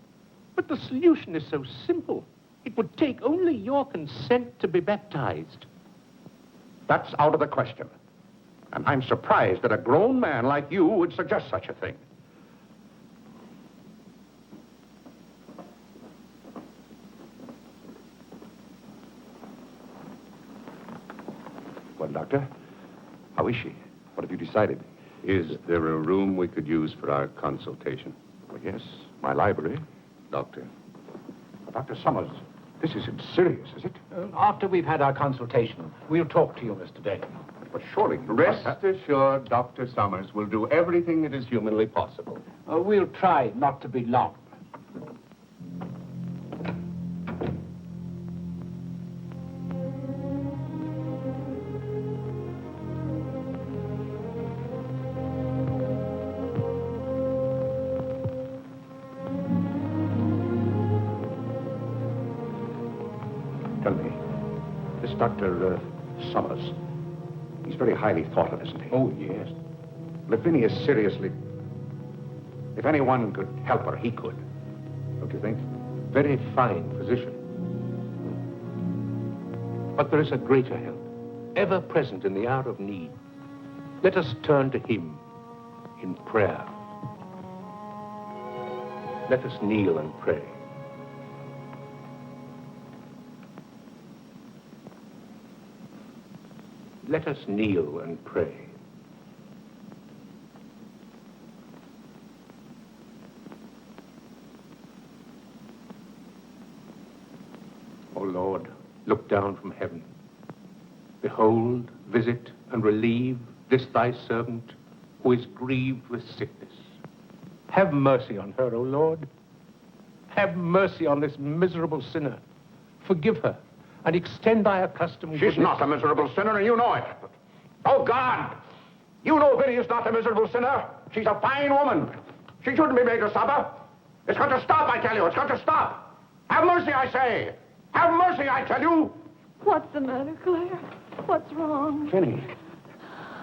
J: But the solution is so simple. It would take only your consent to be baptized.
E: That's out of the question. And I'm surprised that a grown man like you would suggest such a thing. Well, Doctor, how is she? What have you decided?
N: Is there a room we could use for our consultation?
E: Well, yes, my library.
N: Doctor.
E: Dr. Summers, this isn't serious, is it?
H: After we've had our consultation, we'll talk to you, Mr. Day.
E: But surely...
N: Rest assured, Dr. Summers will do everything that is humanly possible.
H: We'll try not to be long.
E: Tell me, this Dr. Summers, he's very highly thought of, isn't he?
H: Oh, yes.
E: Lavinia is seriously... If anyone could help her, he could. Don't you think?
J: Very fine physician. But there is a greater help, ever present in the hour of need. Let us turn to him in prayer. Let us kneel and pray. Let us kneel and pray. O Lord, look down from heaven. Behold, visit, and relieve this thy servant who is grieved with sickness. Have mercy on her, O Lord. Have mercy on this miserable sinner. Forgive her, and extend thy accustomed
E: She's not a miserable sinner, and you know it. Oh, God! You know Vinnie is not a miserable sinner. She's a fine woman. She shouldn't be made to suffer. It's got to stop, I tell you. It's got to stop. Have mercy, I say. Have mercy, I tell you.
B: What's the matter, Claire? What's wrong?
E: Vinnie.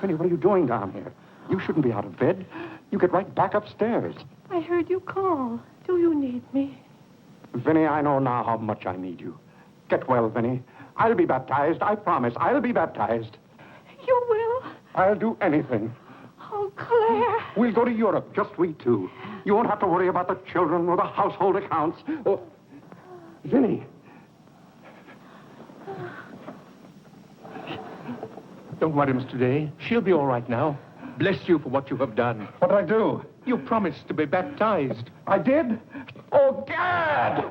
E: Vinnie, what are you doing down here? You shouldn't be out of bed. You get right back upstairs.
B: I heard you call. Do you need me?
E: Vinnie, I know now how much I need you. Get well, Vinnie. I'll be baptized. I promise. I'll be baptized.
B: You will?
E: I'll do anything.
B: Oh, Claire.
E: We'll go to Europe, just we two. You won't have to worry about the children or the household accounts. Oh, Vinnie.
J: Don't worry, Mr. Day. She'll be all right now. Bless you for what you have done.
E: What did I do?
J: You promised to be baptized.
E: I did? Oh, Gad!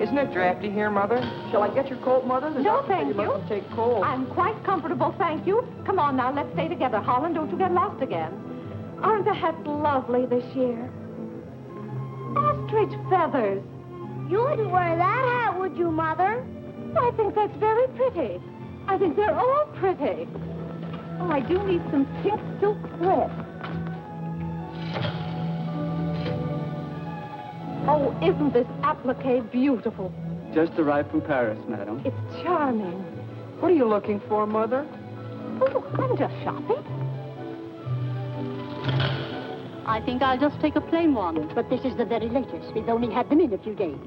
C: Isn't it drafty here, Mother?
D: Shall I get your coat, Mother? The
B: No,
D: doctor said
B: thank you.
D: mustn't take cold.
B: I'm quite comfortable, thank you. Come on now, let's stay together. Holland, don't you get lost again. Aren't the hats lovely this year? Ostrich feathers.
F: You wouldn't wear that hat, would you, Mother?
B: I think that's very pretty. I think they're all pretty. Oh, I do need some pink silk thread. Oh, isn't this applique beautiful?
O: Just arrived from Paris, madam.
B: It's charming.
D: What are you looking for, Mother?
B: Oh, I'm just shopping.
P: I think I'll just take a plain one. But this is the very latest. We've only had them in a few days.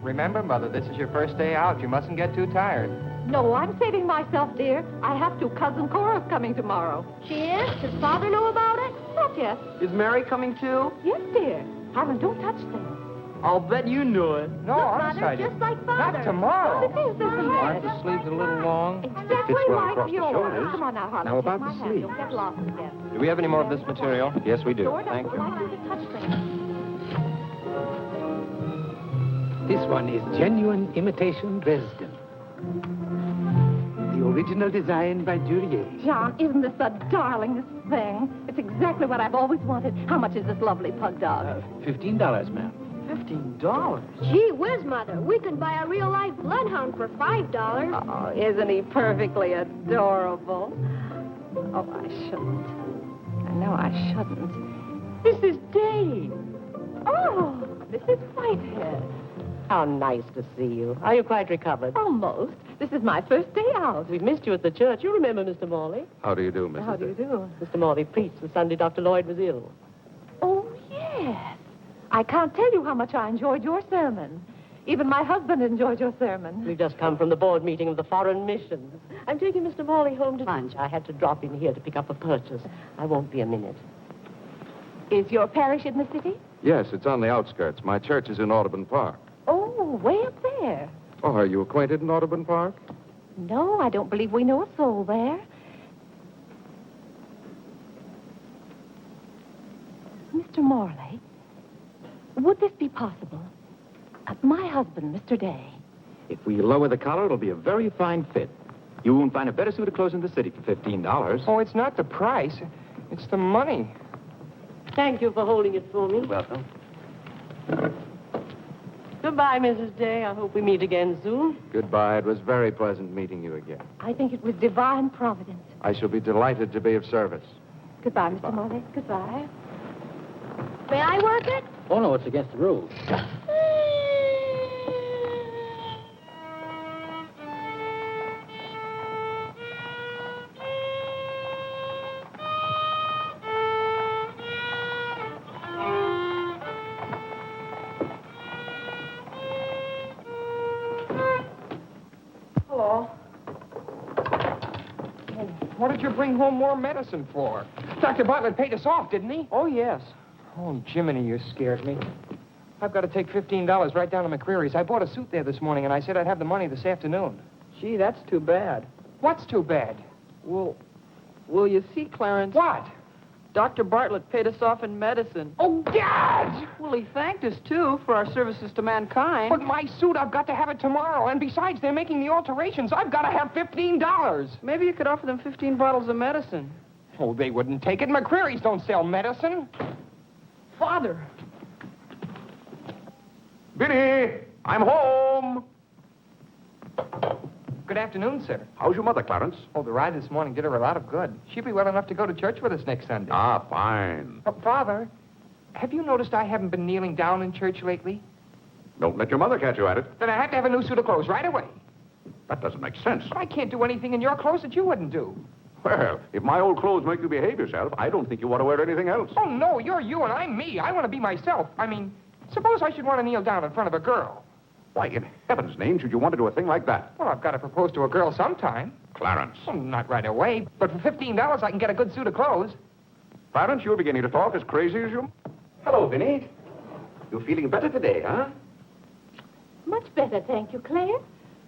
C: Remember, Mother, this is your first day out. You mustn't get too tired.
B: No, I'm saving myself, dear. I have to. Cousin Cora's coming tomorrow.
F: She is? Does Father know about it?
B: Not yet.
D: Is Mary coming too?
B: Yes, dear. Harlan, don't touch them.
D: I'll bet you knew it.
C: No, honest, I didn't.
F: Just like Father.
C: Not tomorrow.
H: Aren't the sleeves a little long?
B: Exactly
E: well
B: like
E: across the
B: yours.
E: shoulders.
B: Come on now, Harlan.
E: Now
B: take
E: about
B: my
E: the
B: hand.
E: sleeves.
B: You'll get lost again.
H: Do we have any more of this material?
E: Yes, we do.
B: Sure
H: Thank
B: doesn't
H: you.
B: like you to touch things.
Q: This one is genuine imitation Dresden. The original design by Duryea.
B: John, isn't this the darlingest thing? It's exactly what I've always wanted. How much is this lovely pug dog?
Q: $15, ma'am.
D: $15?
F: Gee whiz, Mother. We can buy a real-life bloodhound for $5.
B: Oh, isn't he perfectly adorable? Oh, I shouldn't. I know I shouldn't. This is Dave. Oh, this is Whitehead.
R: How nice to see you. Are you quite recovered?
B: Almost. This is my first day out.
R: We've missed you at the church. You remember Mr. Morley?
N: How do you do, Mrs.
B: How do you do?
R: Mr. Morley preached the Sunday Dr. Lloyd was ill.
B: Oh, yes. I can't tell you how much I enjoyed your sermon. Even my husband enjoyed your sermon.
R: We've just come from the board meeting of the Foreign Missions. I'm taking Mr. Morley home to lunch. I had to drop in here to pick up a purchase. I won't be a minute.
B: Is your parish in the city?
N: Yes, it's on the outskirts. My church is in Audubon Park.
B: Oh, way up there.
N: Oh, are you acquainted in Audubon Park?
B: No, I don't believe we know a soul there. Mr. Morley, would this be possible? My husband, Mr. Day.
H: If we lower the collar, it'll be a very fine fit. You won't find a better suit of clothes in the city for $15.
C: Oh, it's not the price. It's the money.
R: Thank you for holding it for me.
H: Welcome.
R: Goodbye, Mrs. Day. I hope we meet again soon.
N: Goodbye. It was very pleasant meeting you again.
B: I think it was divine providence.
N: I shall be delighted to be of service.
B: Goodbye, Mr. Morley. Goodbye.
F: May I work it?
Q: Oh, no, it's against the rules.
D: Hello.
C: What did you bring home more medicine for? Dr. Bartlett paid us off, didn't he?
D: Oh, yes.
C: Oh, Jiminy, you scared me. I've got to take $15 right down to McCreary's. I bought a suit there this morning, and I said I'd have the money this afternoon.
D: Gee, that's too bad.
C: What's too bad?
D: Well, you see, Clarence...
C: What?
D: Dr. Bartlett paid us off in medicine.
C: Oh, God!
D: Well, he thanked us, too, for our services to mankind.
C: But my suit, I've got to have it tomorrow. And besides, they're making the alterations. I've got to have $15.
D: Maybe you could offer them 15 bottles of medicine.
C: Oh, they wouldn't take it. McCreary's don't sell medicine.
D: Father.
E: Vinny, I'm home.
C: Good afternoon, sir.
E: How's your mother, Clarence?
C: Oh, the ride this morning did her a lot of good. She'll be well enough to go to church with us next Sunday.
E: Ah, fine.
C: Father, have you noticed I haven't been kneeling down in church lately?
E: Don't let your mother catch you at it.
C: Then I have to have a new suit of clothes right away.
E: That doesn't make sense.
C: But I can't do anything in your clothes that you wouldn't do.
E: Well, if my old clothes make you behave yourself, I don't think you want to wear anything else.
C: Oh, no, you're you and I'm me. I want to be myself. I mean, suppose I should want to kneel down in front of a girl.
E: Why, in heaven's name, should you want to do a thing like that?
C: Well, I've got to propose to a girl sometime.
E: Clarence.
C: Well, not right away, but for $15 I can get a good suit of clothes.
E: Clarence, you're beginning to talk as crazy as you...
H: Hello, Vinny. You feeling better today, huh?
B: Much better, thank you, Claire.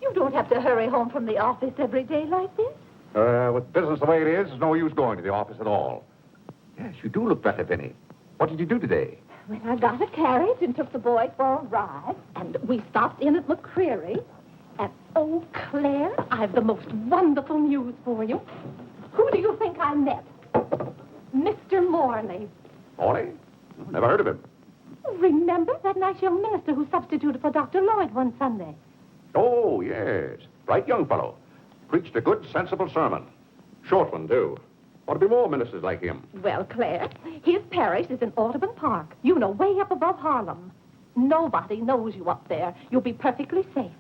B: You don't have to hurry home from the office every day like this.
E: With business the way it is, there's no use going to the office at all. Yes, you do look better, Vinny. What did you do today?
B: Well, I got a carriage and took the boys for a ride, and we stopped in at McCreary. And, oh, Claire, I've the most wonderful news for you. Who do you think I met? Mr. Morley.
E: Morley? Never heard of him.
B: Remember that nice young minister who substituted for Dr. Lloyd one Sunday?
E: Oh, yes. Bright young fellow. Preached a good, sensible sermon. Short one, too. Ought to be more ministers like him.
B: Well, Claire, his parish is in Audubon Park. You know, way up above Harlem. Nobody knows you up there. You'll be perfectly safe.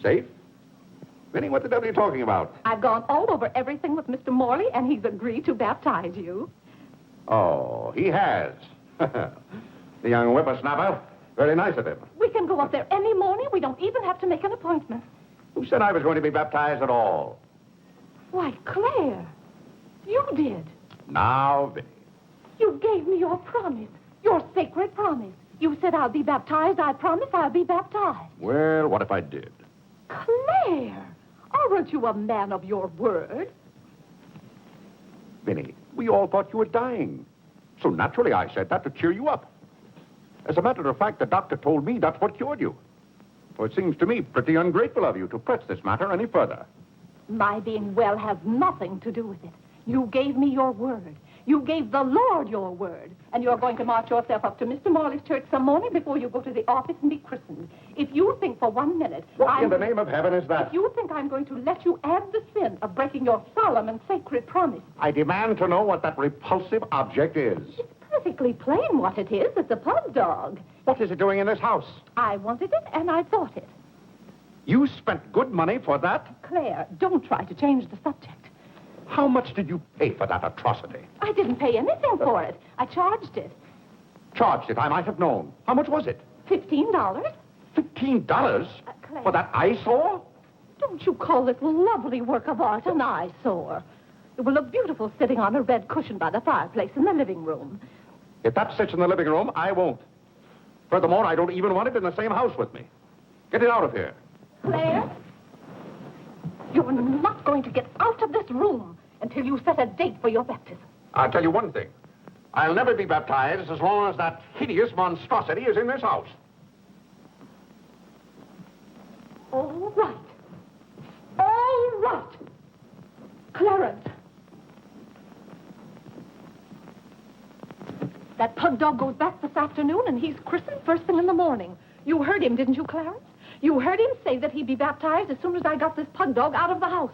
E: Safe? Vinny, what the devil are you talking about?
B: I've gone all over everything with Mr. Morley, and he's agreed to baptize you.
E: Oh, he has. The young whippersnapper. Very nice of him.
B: We can go up there any morning. We don't even have to make an appointment.
E: Who said I was going to be baptized at all?
B: Why, Claire, you did.
E: Now, Vinny.
B: You gave me your promise, your sacred promise. You said I'll be baptized. I promise I'll be baptized.
E: Well, what if I did?
B: Claire, aren't you a man of your word?
E: Vinny, we all thought you were dying. So naturally I said that to cheer you up. As a matter of fact, the doctor told me that's what cured you. Well, it seems to me pretty ungrateful of you to press this matter any further.
B: My being well has nothing to do with it. You gave me your word. You gave the Lord your word. And you're going to march yourself up to Mr. Morley's church some morning before you go to the office and be christened. If you think for 1 minute...
E: What in the name of heaven is that?
B: If you think I'm going to let you add the sin of breaking your solemn and sacred promise...
E: I demand to know what that repulsive object is.
B: It's perfectly plain what it is. It's a pug dog.
E: What is it doing in this house?
B: I wanted it and I bought it.
E: You spent good money for that?
B: Claire, don't try to change the subject.
E: How much did you pay for that atrocity?
B: I didn't pay anything for it. I charged it.
E: Charged it, I might have known. How much was it?
B: $15.
E: $15?
B: Claire.
E: For that eyesore?
B: Don't you call this lovely work of art an eyesore? It will look beautiful sitting on a red cushion by the fireplace in the living room.
E: If that sits in the living room, I won't. Furthermore, I don't even want it in the same house with me. Get it out of here.
B: Claire, you're not going to get out of this room until you set a date for your baptism.
E: I'll tell you one thing. I'll never be baptized as long as that hideous monstrosity is in this house.
B: All right. All right. Clarence. That pug dog goes back this afternoon, and he's christened first thing in the morning. You heard him, didn't you, Clarence? You heard him say that he'd be baptized as soon as I got this pug dog out of the house.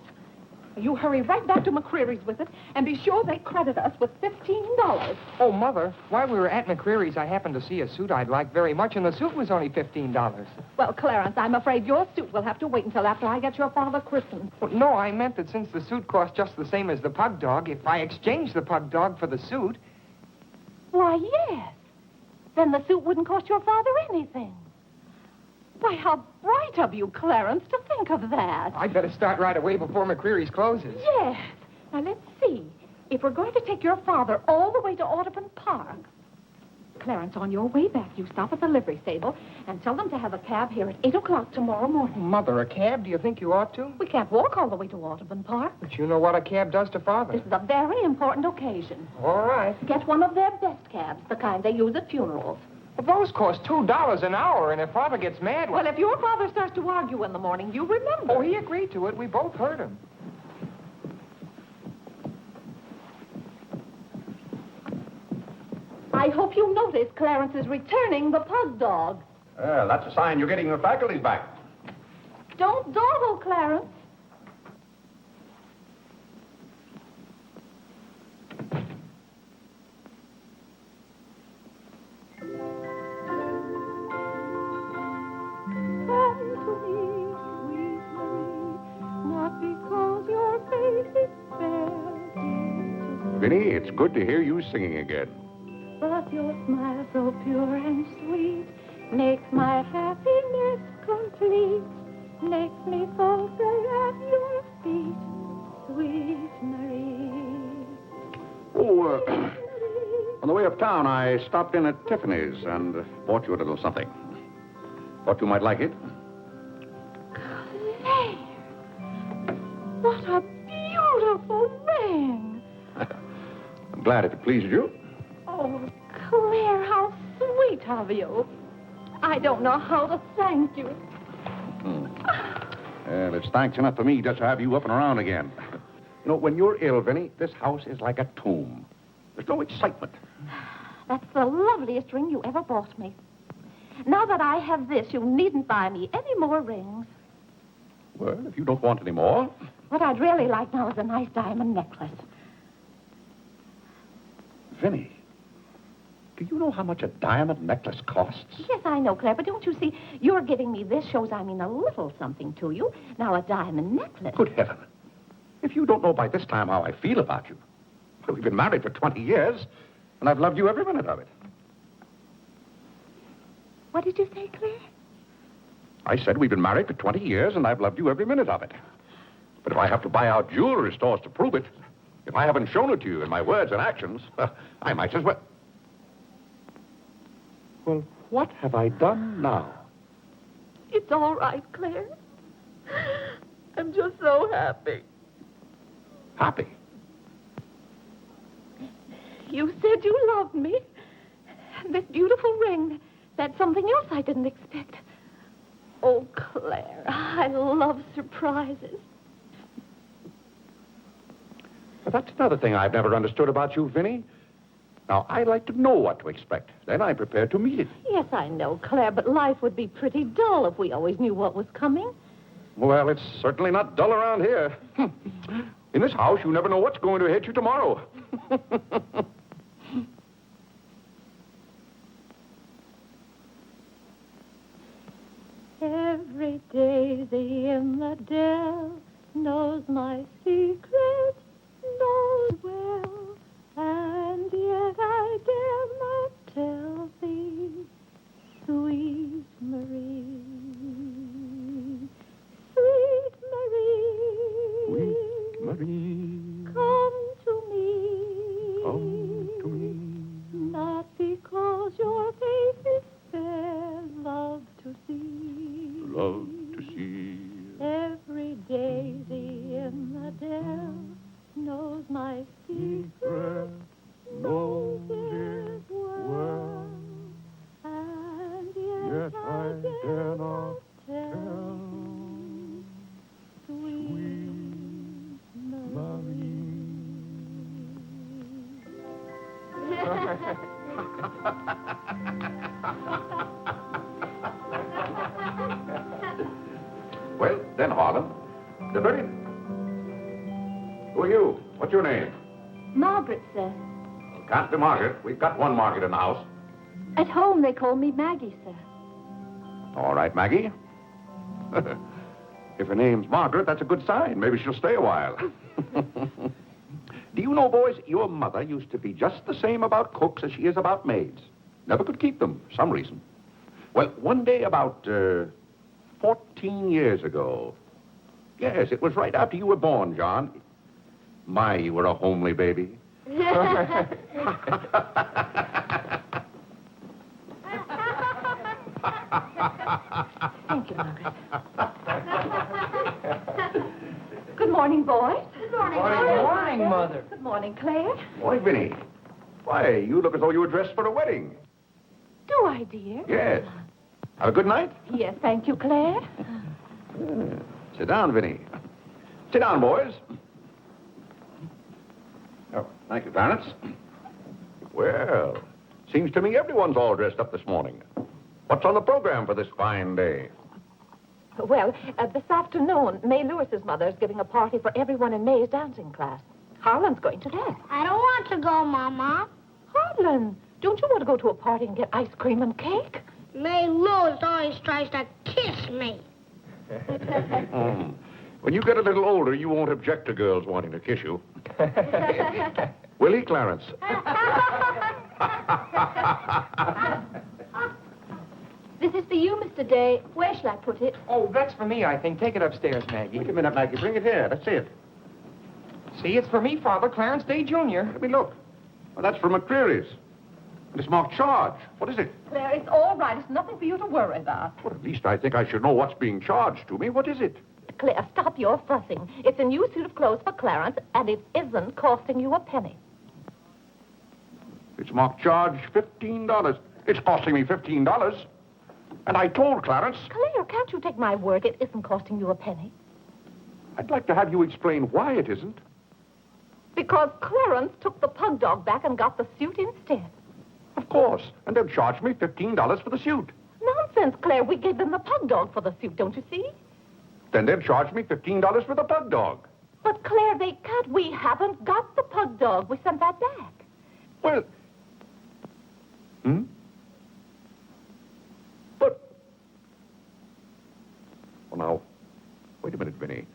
B: You hurry right back to McCreary's with it, and be sure they credit us with $15.
C: Oh, Mother, while we were at McCreary's, I happened to see a suit I'd like very much, and the suit was only $15.
B: Well, Clarence, I'm afraid your suit will have to wait until after I get your father christened.
C: Well, no, I meant that since the suit cost just the same as the pug dog, if I exchanged the pug dog for the suit...
B: Why, yes. Then the suit wouldn't cost your father anything. Why, how bright of you, Clarence, to think of that.
C: I'd better start right away before McCreary's closes.
B: Yes. Now, let's see. If we're going to take your father all the way to Audubon Park... Clarence, on your way back, you stop at the livery stable and tell them to have a cab here at 8 o'clock tomorrow morning.
C: Mother, a cab? Do you think you ought to?
B: We can't walk all the way to Audubon Park.
C: But you know what a cab does to Father.
B: This is a very important occasion.
C: All right.
B: Get one of their best cabs, the kind they use at funerals.
C: Well, those cost $2 an hour, and if Father gets mad...
B: Well, if your father starts to argue in the morning, you remember.
C: Oh, he agreed to it. We both heard him.
B: I hope you notice Clarence is returning the pug dog.
E: Well, that's a sign you're getting your faculties back.
B: Don't dawdle, Clarence.
E: Vinny, it's good to hear you singing again.
B: But your smile so pure and sweet makes my happiness complete. Makes me fall at your feet, sweet Marie.
E: Oh, on the way uptown, I stopped in at Tiffany's and bought you a little something. Thought you might like it.
B: Claire, what a beautiful ring.
E: I'm glad if it pleased you.
B: Oh, Claire, how sweet of you. I don't know how to thank you.
E: Well, it's thanks enough for me just to have you up and around again. You know, when you're ill, Vinny, this house is like a tomb. There's no excitement.
B: That's the loveliest ring you ever bought me. Now that I have this, you needn't buy me any more rings.
E: Well, if you don't want any more...
B: What I'd really like now is a nice diamond necklace.
E: Vinny, do you know how much a diamond necklace costs?
B: Yes, I know, Claire, but don't you see, you're giving me this shows I mean a little something to you. Now, a diamond necklace.
E: Good heaven. If you don't know by this time how I feel about you. Well, we've been married for 20 years, and I've loved you every minute of it.
B: What did you say, Claire?
E: I said we've been married for 20 years, and I've loved you every minute of it. But if I have to buy out jewelry stores to prove it, if I haven't shown it to you in my words and actions, I might as well...
C: Well,
E: What have I done now?
B: It's all right, Claire. I'm just so happy.
E: Happy?
B: You said you loved me. And this beautiful ring, that's something else I didn't expect. Oh, Claire, I love surprises.
E: Well, that's another thing I've never understood about you, Vinny. Now, I like to know what to expect. Then I'm prepared to meet it.
B: Yes, I know, Claire, but life would be pretty dull if we always knew what was coming.
E: Well, it's certainly not dull around here. In this house, you never know what's going to hit you tomorrow.
B: Every daisy in the dell knows my secret, knows well, and yet I dare not tell thee, sweet Marie, sweet Marie,
E: Sweet Marie,
B: come to me,
E: come to me.
B: not because your face is fair, love to see,
E: Love to see.
B: every daisy in the dell knows my secret, knows it well, and yet I dare not tell, sweet
E: Well, then, Harlan, the very... Who are you? What's your name?
I: Margaret, sir.
E: Can't be Margaret. We've got one Margaret in the house.
I: At home, they call me Maggie, sir.
E: All right, Maggie. If her name's Margaret, that's a good sign. Maybe she'll stay a while. Do you know, boys, your mother used to be just the same about cooks as she is about maids. Never could keep them, for some reason. Well, one day about 14 years ago. Yes, it was right after you were born, John. My, you were a homely baby.
B: Thank you, Margaret. Good morning, boys. Good morning,
C: Good morning, Mother.
B: Good morning, Claire.
E: Morning, Vinny. Why, you look as though you were dressed for a wedding.
B: Do I, dear?
E: Yes. Have a good night?
B: Yes, thank you, Claire.
E: Sit down, Vinny. Sit down, boys. Oh, thank you, Clarence. Well, seems to me everyone's all dressed up this morning. What's on the program for this fine day?
B: Well, this afternoon, May Lewis's mother is giving a party for everyone in May's dancing class. Harlan's going to that.
F: I don't want to go, Mama.
B: Harlan, don't you want to go to a party and get ice cream and cake?
F: May Lewis always tries to kiss me.
E: When you get a little older, you won't object to girls wanting to kiss you. Will he, Clarence?
I: This is for you, Mr. Day. Where shall I put it?
C: Oh, that's for me, I think. Take it upstairs, Maggie.
E: Wait a minute, Maggie. Bring it here. Let's see it.
C: See, it's for me, Father, Clarence Day, Jr.
E: Let me look. Well, that's from McCreary's. And it's marked charge. What is it?
B: Claire, it's all right. It's nothing for you to worry about.
E: Well, at least I think I should know what's being charged to me. What is it?
B: Claire, stop your fussing. It's a new suit of clothes for Clarence, and it isn't costing you a penny.
E: It's marked charge $15. It's costing me $15. And I told Clarence...
B: Claire, can't you take my word? It isn't costing you a penny.
E: I'd like to have you explain why it isn't.
B: Because Clarence took the pug dog back and got the suit instead.
E: Of course. And they'll charge me $15 for the suit.
B: Nonsense, Claire. We gave them the pug dog for the suit, don't you see?
E: Then they'll charge me $15 for the pug dog.
B: But, Claire, they can't. We haven't got the pug dog. We sent that back.
E: Well... But... Well, now, wait a minute, Vinny.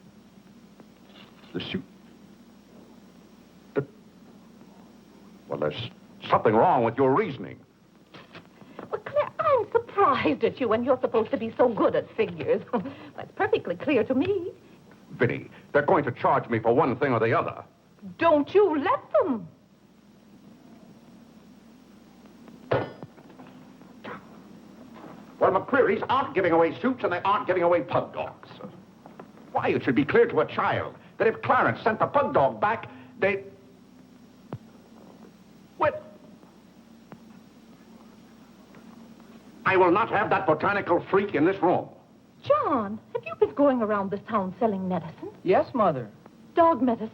E: The suit... Well, there's something wrong with your reasoning.
B: Well, Claire, I'm surprised at you when you're supposed to be so good at figures. That's perfectly clear to me.
E: Vinny, they're going to charge me for one thing or the other.
B: Don't you let them.
E: Well, McCreary's aren't giving away suits and they aren't giving away pug dogs. Why, it should be clear to a child that if Clarence sent the pug dog back, they... What? I will not have that botanical freak in this room.
B: John, have you been going around this town selling medicine?
D: Yes, Mother.
B: Dog medicine?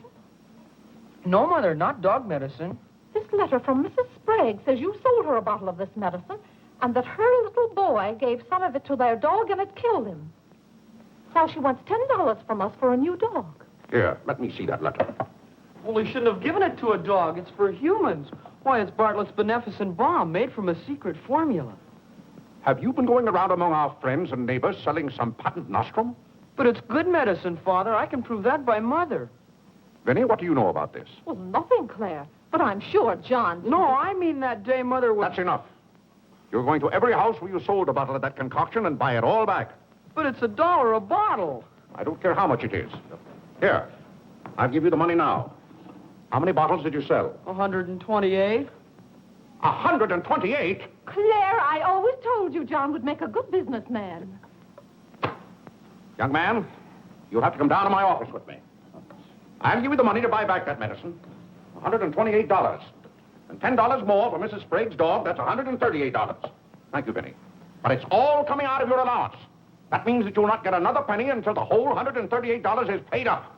D: No, Mother, not dog medicine.
B: This letter from Mrs. Sprague says you sold her a bottle of this medicine and that her little boy gave some of it to their dog and it killed him. Now she wants $10 from us for a new dog.
E: Here, let me see that letter.
D: Well, he shouldn't have given it to a dog. It's for humans. Why, it's Bartlett's beneficent balm made from a secret formula.
E: Have you been going around among our friends and neighbors selling some patent nostrum?
D: But it's good medicine, Father. I can prove that by Mother.
E: Vinny, what do you know about this?
B: Well, nothing, Claire. But I'm sure John...
D: No, I mean that day Mother was...
E: That's enough. You're going to every house where you sold a bottle of that concoction and buy it all back.
D: But it's $1 a bottle.
E: I don't care how much it is. Here, I'll give you the money now. How many bottles did you sell?
D: 128.
E: 128?
B: Claire, I always told you John would make a good businessman.
E: Young man, you'll have to come down to my office with me. I'll give you the money to buy back that medicine. $128. And $10 more for Mrs. Sprague's dog. That's $138. Thank you, Vinny. But it's all coming out of your allowance. That means that you'll not get another penny until the whole $138 is paid up.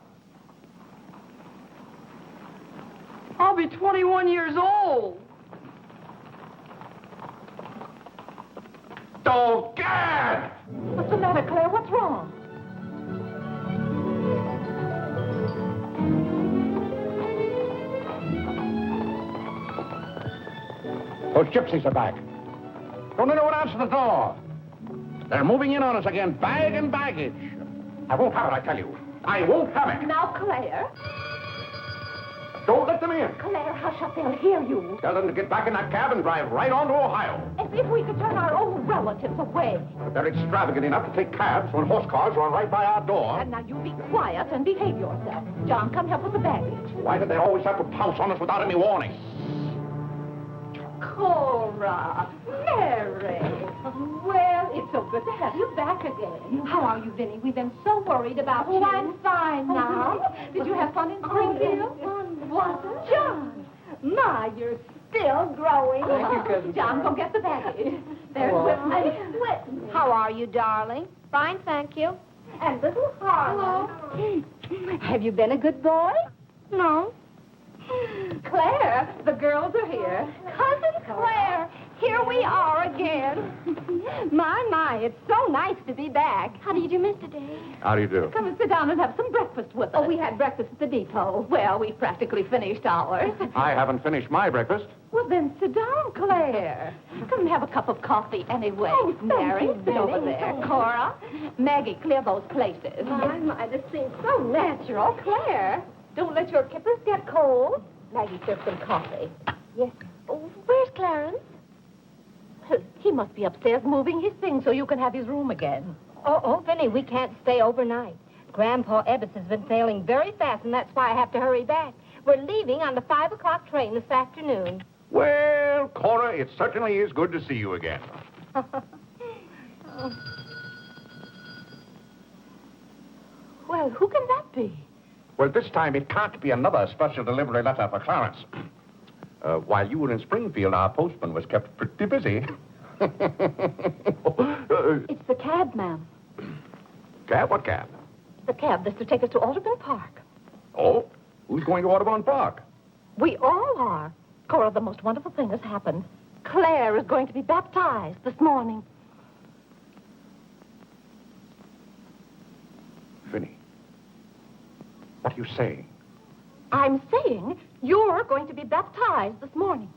D: I'll be 21 years old.
E: Oh, Gad!
B: What's the matter, Claire? What's wrong?
E: Those gypsies are back. Don't anyone answer the door. They're moving in on us again, bag and baggage. I won't have it, I tell you. I won't have it.
B: Now, Claire.
E: Don't let them in.
B: Claire, hush up. They'll hear you.
E: Tell them to get back in that cab and drive right on to Ohio.
B: As if we could turn our own relatives away.
E: But they're extravagant enough to take cabs when horse cars run right by our door.
B: And now you be quiet and behave yourself. John, come help with the baggage.
E: Why did they always have to pounce on us without any warning?
B: Cora, Mary. Well, it's so good to have you back again.
I: How are you, Vinny? We've been so worried about you.
B: Oh, I'm fine now. Did you have fun in Springfield? Was it? John.
I: My, you're still growing.
D: Thank you, Cousin
B: John, go get the baggage. There's Whitney.
F: How are you, darling? Fine, thank you.
I: And little Harlan. Have you been a good boy?
F: No.
B: Claire, the girls are here.
I: Cousin Claire, here we are again. My, it's so nice to be back.
F: How do you do, Mr. Day?
E: How do you do?
B: Come and sit down and have some breakfast with us.
I: Oh, we had breakfast at the depot.
B: Well, we've practically finished ours.
E: I haven't finished my breakfast.
B: Well, then sit down, Claire. Come and have a cup of coffee anyway.
I: Oh, thank
B: Mary,
I: you,
B: sit over
I: Vinny.
B: there. Cora, Maggie, clear those places.
I: My, this seems so natural. Claire, don't let your kippers get cold. Maggie, serve some coffee.
B: Yes.
I: Oh, where's Clarence?
B: He must be upstairs moving his things so you can have his room again.
I: Oh, Vinny, we can't stay overnight. Grandpa Ebbets has been sailing very fast, and that's why I have to hurry back. We're leaving on the 5 o'clock train this afternoon.
E: Well, Cora, it certainly is good to see you again.
B: Well, who can that be?
E: Well, this time it can't be another special delivery letter for Clarence. While you were in Springfield, our postman was kept pretty busy.
I: It's the cab, ma'am.
E: Cab? What cab?
B: The cab that's to take us to Audubon Park.
E: Oh? Who's going to Audubon Park?
B: We all are. Cora, the most wonderful thing has happened. Claire is going to be baptized this morning.
E: Vinny, what are you saying?
B: I'm saying you're going to be baptized this morning.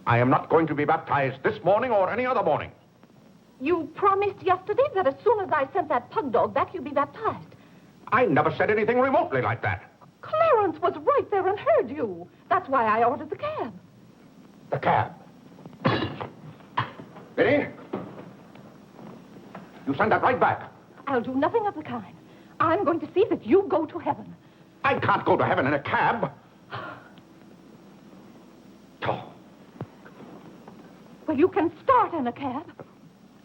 E: I am not going to be baptized this morning or any other morning.
B: You promised yesterday that as soon as I sent that pug dog back, you'd be baptized.
E: I never said anything remotely like that.
B: Clarence was right there and heard you. That's why I ordered the cab.
E: The cab. Vinny, you send that right back.
B: I'll do nothing of the kind. I'm going to see that you go to heaven.
E: I can't go to heaven in a cab. Oh.
B: Well, you can start in a cab.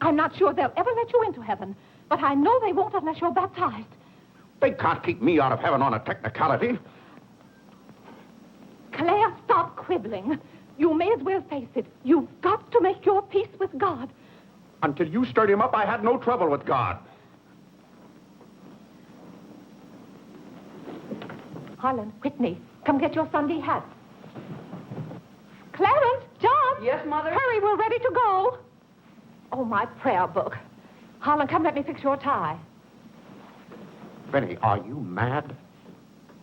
B: I'm not sure they'll ever let you into heaven, but I know they won't unless you're baptized.
E: They can't keep me out of heaven on a technicality.
B: Claire, stop quibbling. You may as well face it. You've got to make your peace with God.
E: Until you stirred him up, I had no trouble with God.
B: Harlan, Whitney, come get your Sunday hats. Clarence, John.
D: Yes, Mother?
B: Hurry, we're ready to go. Oh, my prayer book. Harlan, come let me fix your tie.
E: Vinny, are you mad?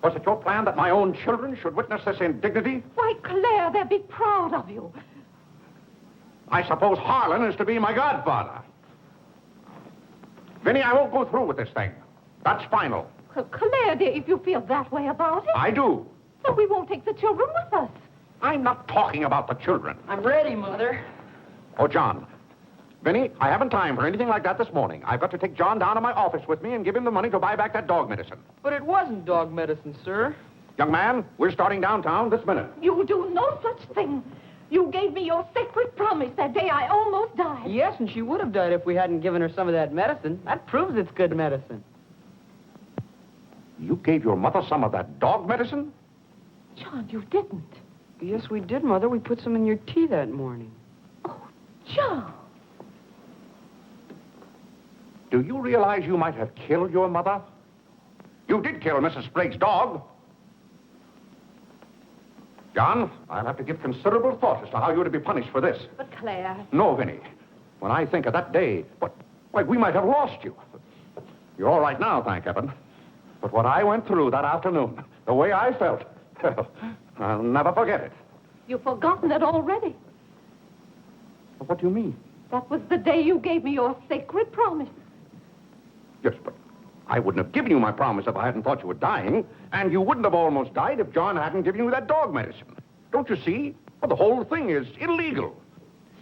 E: Was it your plan that my own children should witness this indignity?
B: Why, Claire, they'll be proud of you.
E: I suppose Harlan is to be my godfather. Vinny, I won't go through with this thing. That's final.
B: Claire, dear, if you feel that way about it...
E: I do.
B: Then we won't take the children with us.
E: I'm not talking about the children.
D: I'm ready, Mother.
E: Oh, John. Vinny, I haven't time for anything like that this morning. I've got to take John down to my office with me and give him the money to buy back that dog medicine.
D: But it wasn't dog medicine, sir.
E: Young man, we're starting downtown this minute.
B: You do no such thing. You gave me your sacred promise that day I almost died.
D: Yes, and she would have died if we hadn't given her some of that medicine. That proves it's good medicine.
E: You gave your mother some of that dog medicine?
B: John, you didn't.
D: Yes, we did, Mother. We put some in your tea that morning.
B: Oh, John.
E: Do you realize you might have killed your mother? You did kill Mrs. Sprague's dog. John, I'll have to give considerable thought as to how you're to be punished for this.
B: But Claire...
E: No, Vinny. When I think of that day, why, we might have lost you. You're all right now, thank heaven. But what I went through that afternoon, the way I felt, well, I'll never forget it.
B: You've forgotten it already.
E: What do you mean?
B: That was the day you gave me your sacred promise.
E: Yes, but I wouldn't have given you my promise if I hadn't thought you were dying, and you wouldn't have almost died if John hadn't given you that dog medicine. Don't you see? Well, the whole thing is illegal.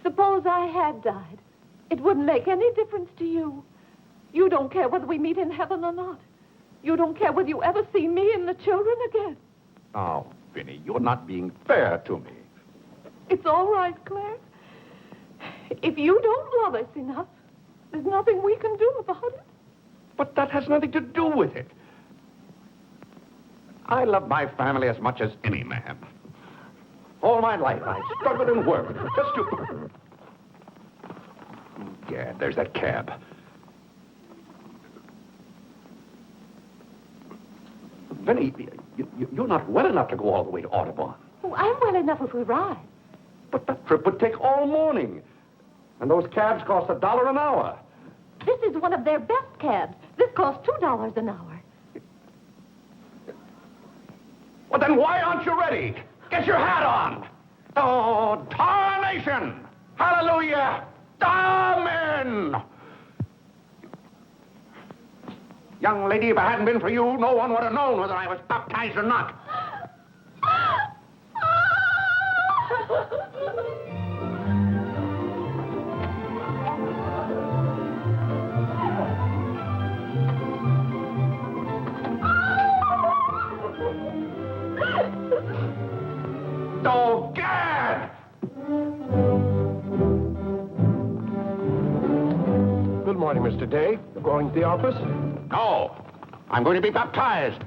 B: Suppose I had died. It wouldn't make any difference to you. You don't care whether we meet in heaven or not. You don't care whether you ever see me and the children again.
E: Oh, Vinny, you're not being fair to me.
B: It's all right, Claire. If you don't love us enough, there's nothing we can do about it.
E: But that has nothing to do with it. I love my family as much as any man. All my life, I've struggled and worked just to... Yeah, there's that cab. Vinny, you're not well enough to go all the way to Audubon.
B: Oh, I'm well enough if we ride.
E: But that trip would take all morning. And those cabs cost $1 an hour.
B: This is one of their best cabs. This costs $2 an hour.
E: Well, then why aren't you ready? Get your hat on. Oh, tarnation! Hallelujah! Amen! Young lady, if it hadn't been for you, no one would have known whether I was baptized or not. Oh, Gad!
H: Good morning, Mr. Day. You're going to the office?
E: No. I'm going to be baptized.